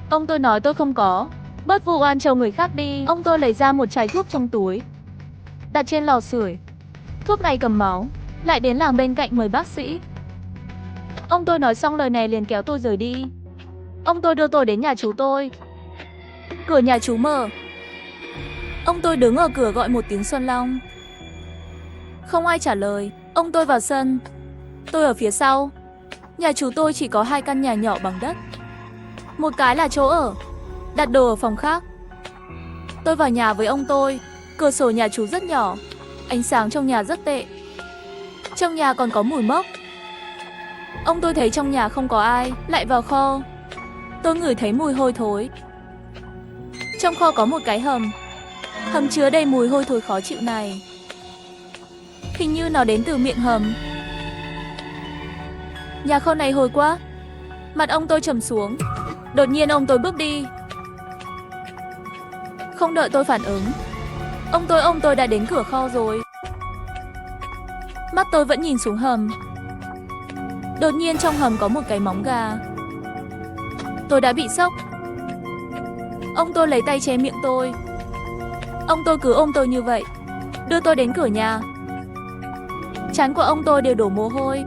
Ông tôi nói tôi không có. Bớt vụ oan trầu người khác đi. Ông tôi lấy ra một chai thuốc trong túi, đặt trên lò sưởi. Thuốc này cầm máu. Lại đến làng bên cạnh mời bác sĩ. Ông tôi nói xong lời này liền kéo tôi rời đi. Ông tôi đưa tôi đến nhà chú tôi. Cửa nhà chú mở. Ông tôi đứng ở cửa gọi một tiếng Xuân Long. Không ai trả lời. Ông tôi vào sân. Tôi ở phía sau. Nhà chú tôi chỉ có 2 căn nhà nhỏ bằng đất. Một cái là chỗ ở, đặt đồ ở phòng khác. Tôi vào nhà với ông tôi. Cửa sổ nhà chú rất nhỏ. Ánh sáng trong nhà rất tệ. Trong nhà còn có mùi mốc. Ông tôi thấy trong nhà không có ai, lại vào kho. Tôi ngửi thấy mùi hôi thối. Trong kho có một cái hầm. Hầm chứa đầy mùi hôi thối khó chịu này. Hình như nó đến từ miệng hầm. Nhà kho này hôi quá. Mặt ông tôi trầm xuống. Đột nhiên ông tôi bước đi. Không đợi tôi phản ứng, ông tôi đã đến cửa kho rồi. Mắt tôi vẫn nhìn xuống hầm. Đột nhiên trong hầm có một cái móng gà. Tôi đã bị sốc. Ông tôi lấy tay che miệng tôi. Ông tôi cứ ôm tôi như vậy, đưa tôi đến cửa nhà. Trán của ông tôi đều đổ mồ hôi.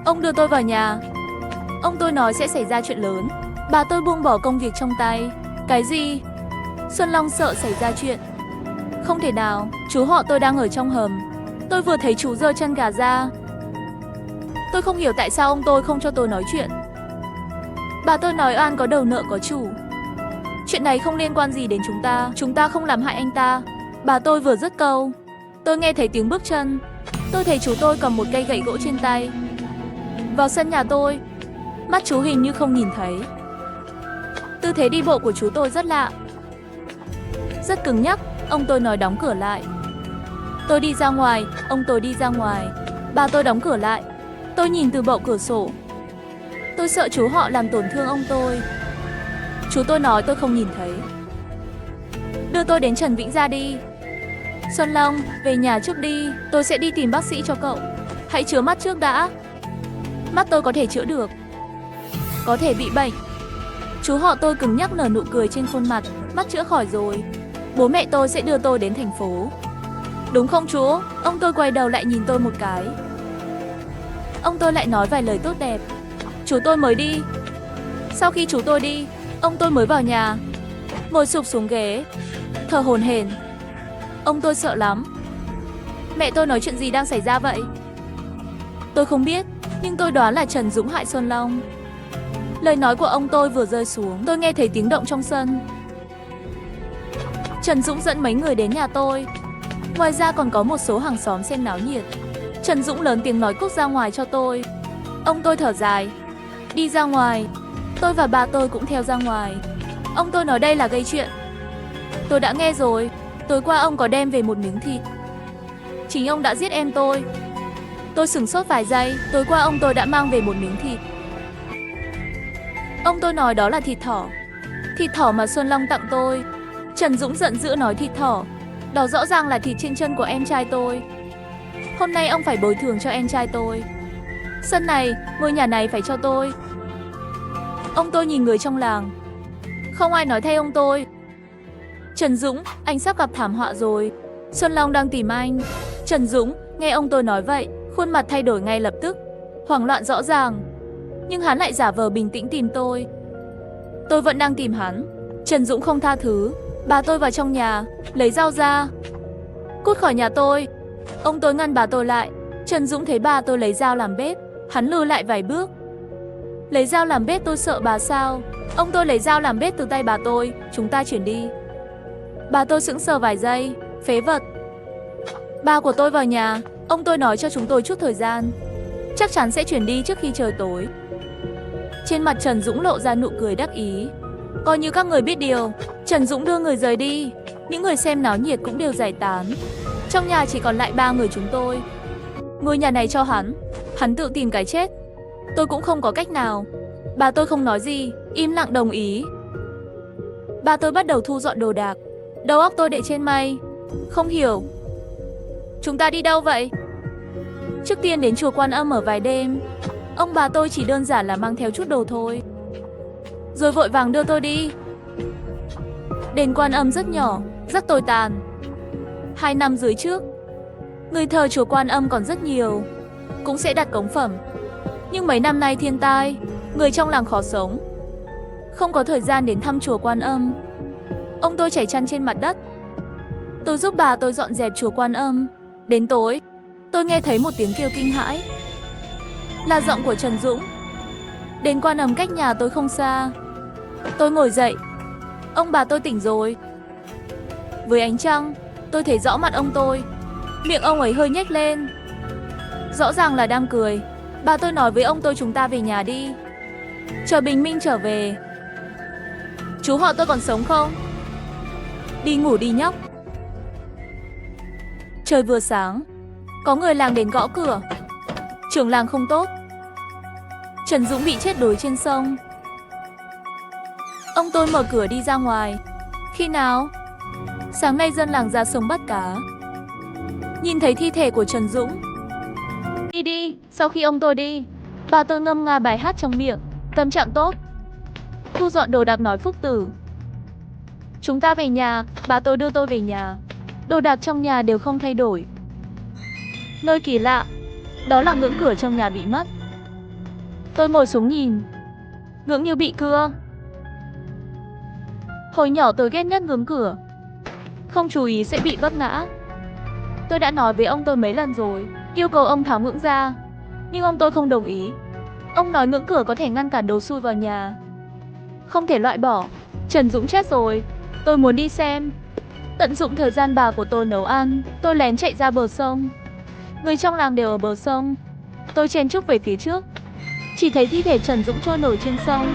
Ông đưa tôi vào nhà. Ông tôi nói sẽ xảy ra chuyện lớn. Bà tôi buông bỏ công việc trong tay. Cái gì? Xuân Long sợ xảy ra chuyện. Không thể nào, chú họ tôi đang ở trong hầm. Tôi vừa thấy chú giơ chân gà ra. Tôi không hiểu tại sao ông tôi không cho tôi nói chuyện. Bà tôi nói oan có đầu nợ có chủ. Chuyện này không liên quan gì đến chúng ta không làm hại anh ta. Bà tôi vừa dứt câu, tôi nghe thấy tiếng bước chân. Tôi thấy chú tôi cầm một cây gậy gỗ trên tay vào sân nhà tôi. Mắt chú hình như không nhìn thấy. Tư thế đi bộ của chú tôi rất lạ, rất cứng nhắc. Ông tôi nói đóng cửa lại. Tôi đi ra ngoài, ông tôi đi ra ngoài. Bà tôi đóng cửa lại. Tôi nhìn từ bậu cửa sổ. Tôi sợ chú họ làm tổn thương ông tôi. Chú tôi nói tôi không nhìn thấy. Đưa tôi đến Trần Vĩnh Gia đi. Xuân Long, về nhà trước đi. Tôi sẽ đi tìm bác sĩ cho cậu. Hãy chữa mắt trước đã. Mắt tôi có thể chữa được. Có thể bị bệnh. Chú họ tôi cứng nhắc nở nụ cười trên khuôn mặt. Mắt chữa khỏi rồi. Bố mẹ tôi sẽ đưa tôi đến thành phố. Đúng không chú? Ông tôi quay đầu lại nhìn tôi một cái. Ông tôi lại nói vài lời tốt đẹp. Chú tôi mới đi. Sau khi chú tôi đi, ông tôi mới vào nhà, ngồi sụp xuống ghế, thở hổn hển. Ông tôi sợ lắm. Mẹ tôi nói chuyện gì đang xảy ra vậy? Tôi không biết, nhưng tôi đoán là Trần Dũng hại Xuân Long. Lời nói của ông tôi vừa rơi xuống, tôi nghe thấy tiếng động trong sân. Trần Dũng dẫn mấy người đến nhà tôi. Ngoài ra còn có một số hàng xóm xem náo nhiệt. Trần Dũng lớn tiếng nói cút ra ngoài cho tôi. Ông tôi thở dài, đi ra ngoài. Tôi và bà tôi cũng theo ra ngoài. Ông tôi nói đây là gây chuyện. Tôi đã nghe rồi. Tối qua ông có đem về một miếng thịt. Chính ông đã giết em tôi. Tôi sửng sốt vài giây. Tối qua ông tôi đã mang về một miếng thịt. Ông tôi nói đó là thịt thỏ. Thịt thỏ mà Xuân Long tặng tôi. Trần Dũng giận dữ nói thịt thỏ. Đó rõ ràng là thịt trên chân của em trai tôi. Hôm nay ông phải bồi thường cho em trai tôi. Sân này, ngôi nhà này phải cho tôi. Ông tôi nhìn người trong làng. Không ai nói thay ông tôi. Trần Dũng, anh sắp gặp thảm họa rồi. Xuân Long đang tìm anh. Trần Dũng, nghe ông tôi nói vậy, khuôn mặt thay đổi ngay lập tức. Hoảng loạn rõ ràng. Nhưng hắn lại giả vờ bình tĩnh tìm tôi. Tôi vẫn đang tìm hắn. Trần Dũng không tha thứ. Bà tôi vào trong nhà, lấy dao ra. Cút khỏi nhà tôi. Ông tôi ngăn bà tôi lại. Trần Dũng thấy bà tôi lấy dao làm bếp. Hắn lùi lại vài bước. Lấy dao làm bếp tôi sợ bà sao? Ông tôi lấy dao làm bếp từ tay bà tôi. Chúng ta chuyển đi. Bà tôi sững sờ vài giây. Phế vật. Ba của tôi vào nhà. Ông tôi nói cho chúng tôi chút thời gian. Chắc chắn sẽ chuyển đi trước khi trời tối. Trên mặt Trần Dũng lộ ra nụ cười đắc ý. Coi như các người biết điều. Trần Dũng đưa người rời đi. Những người xem náo nhiệt cũng đều giải tán. Trong nhà chỉ còn lại 3 người chúng tôi. Ngôi nhà này cho hắn. Hắn tự tìm cái chết. Tôi cũng không có cách nào. Bà tôi không nói gì, im lặng đồng ý. Bà tôi bắt đầu thu dọn đồ đạc. Đầu óc tôi đệ trên mây. Không hiểu. Chúng ta đi đâu vậy? Trước tiên đến chùa Quan Âm ở vài đêm. Ông bà tôi chỉ đơn giản là mang theo chút đồ thôi. Rồi vội vàng đưa tôi đi. Đền Quan Âm rất nhỏ, rất tồi tàn. 2 năm dưới trước, người thờ chùa Quan Âm còn rất nhiều, cũng sẽ đặt cống phẩm. Nhưng mấy năm nay thiên tai, người trong làng khó sống, không có thời gian đến thăm chùa Quan Âm. Ông tôi chảy chăn trên mặt đất. Tôi giúp bà tôi dọn dẹp chùa Quan Âm. Đến tối, tôi nghe thấy một tiếng kêu kinh hãi. Là giọng của Trần Dũng. Đền Quan Âm cách nhà tôi không xa. Tôi ngồi dậy. Ông bà tôi tỉnh rồi. Với ánh trăng, tôi thấy rõ mặt ông tôi. Miệng ông ấy hơi nhếch lên. Rõ ràng là đang cười. Bà tôi nói với ông tôi chúng ta về nhà đi. Chờ bình minh trở về. Chú họ tôi còn sống không? Đi ngủ đi nhóc. Trời vừa sáng, có người làng đến gõ cửa. Trưởng làng không tốt. Trần Dũng bị chết đuối trên sông. Ông tôi mở cửa đi ra ngoài. Khi nào? Sáng nay dân làng ra sông bắt cá. Nhìn thấy thi thể của Trần Dũng. Đi đi, sau khi ông tôi đi, bà tôi ngâm nga bài hát trong miệng. Tâm trạng tốt. Thu dọn đồ đạc nói Phúc Tử. Chúng ta về nhà, bà tôi đưa tôi về nhà. Đồ đạc trong nhà đều không thay đổi. Nơi kỳ lạ, đó là ngưỡng cửa trong nhà bị mất. Tôi ngồi xuống nhìn. ngưỡng như bị cưa. Hồi nhỏ tôi ghét nhất ngưỡng cửa. Không chú ý sẽ bị vấp ngã. Tôi đã nói với ông tôi mấy lần rồi, yêu cầu ông tháo ngưỡng ra. Nhưng ông tôi không đồng ý. Ông nói ngưỡng cửa có thể ngăn cản đồ xui vào nhà. Không thể loại bỏ. Trần Dũng chết rồi. Tôi muốn đi xem. Tận dụng thời gian bà của tôi nấu ăn, tôi lén chạy ra bờ sông. Người trong làng đều ở bờ sông. Tôi chen chúc về phía trước. Chỉ thấy thi thể Trần Dũng trôi nổi trên sông.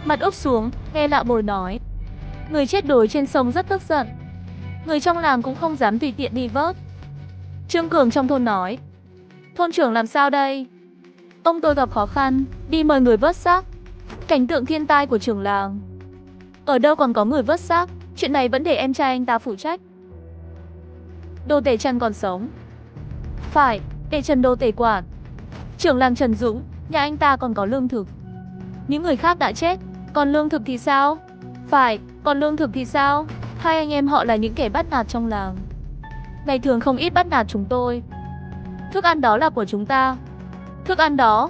Mặt úp xuống, nghe Lạ Bồi nói. Người chết đuối trên sông rất tức giận. Người trong làng cũng không dám tùy tiện đi vớt. Trương Cường trong thôn nói. Thôn trưởng làm sao đây? Ông tôi gặp khó khăn, đi mời người vớt xác. Cảnh tượng thiên tai của trưởng làng. Ở đâu còn có người vớt xác, chuyện này vẫn để em trai anh ta phụ trách. Đô Tể Trần còn sống. Phải, để Trần Đô Tể quản. Trưởng làng Trần Dũng, nhà anh ta còn có lương thực. Những người khác đã chết, còn lương thực thì sao? Phải, còn lương thực thì sao? Hai anh em họ là những kẻ bắt nạt trong làng. Ngày thường không ít bắt nạt chúng tôi. Thức ăn đó là của chúng ta. Thức ăn đó.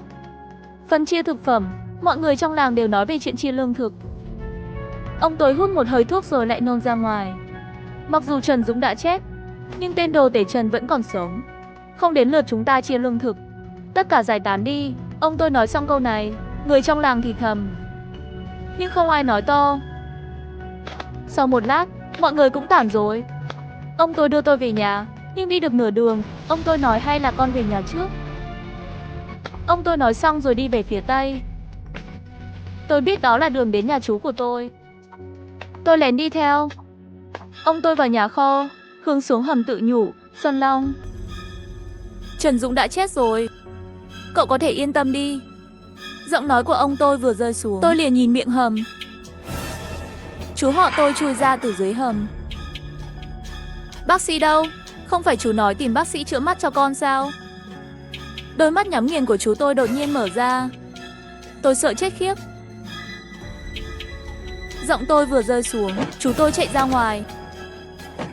Phân chia thực phẩm, mọi người trong làng đều nói về chuyện chia lương thực. Ông tôi hút một hơi thuốc rồi lại nôn ra ngoài. Mặc dù Trần Dũng đã chết, nhưng tên Đồ Tể Trần vẫn còn sống. Không đến lượt chúng ta chia lương thực. Tất cả giải tán đi. Ông tôi nói xong câu này, người trong làng thì thầm. Nhưng không ai nói to. Sau một lát, mọi người cũng tản rồi. Ông tôi đưa tôi về nhà, nhưng đi được nửa đường, ông tôi nói hay là con về nhà trước. Ông tôi nói xong rồi đi về phía tây. Tôi biết đó là đường đến nhà chú của tôi. Tôi lén đi theo. Ông tôi vào nhà kho, hướng xuống hầm tự nhủ, Xuân Long. Trần Dũng đã chết rồi. Cậu có thể yên tâm đi. Giọng nói của ông tôi vừa rơi xuống, tôi liền nhìn miệng hầm. Chú họ tôi chui ra từ dưới hầm. Bác sĩ đâu? Không phải chú nói tìm bác sĩ chữa mắt cho con sao? Đôi mắt nhắm nghiền của chú tôi đột nhiên mở ra. Tôi sợ chết khiếp. Giọng tôi vừa rơi xuống, chú tôi chạy ra ngoài,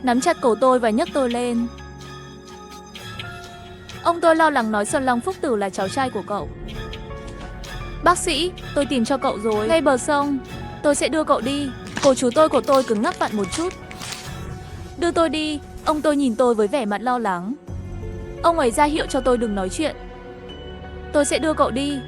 nắm chặt cổ tôi và nhấc tôi lên. Ông tôi lo lắng nói Xuân Long Phúc Tử là cháu trai của cậu. Bác sĩ, tôi tìm cho cậu rồi. Ngay bờ sông, tôi sẽ đưa cậu đi. Cổ chú tôi của tôi cứng ngắc vặn một chút. Đưa tôi đi. Ông tôi nhìn tôi với vẻ mặt lo lắng. Ông ấy ra hiệu cho tôi đừng nói chuyện. Tôi sẽ đưa cậu đi.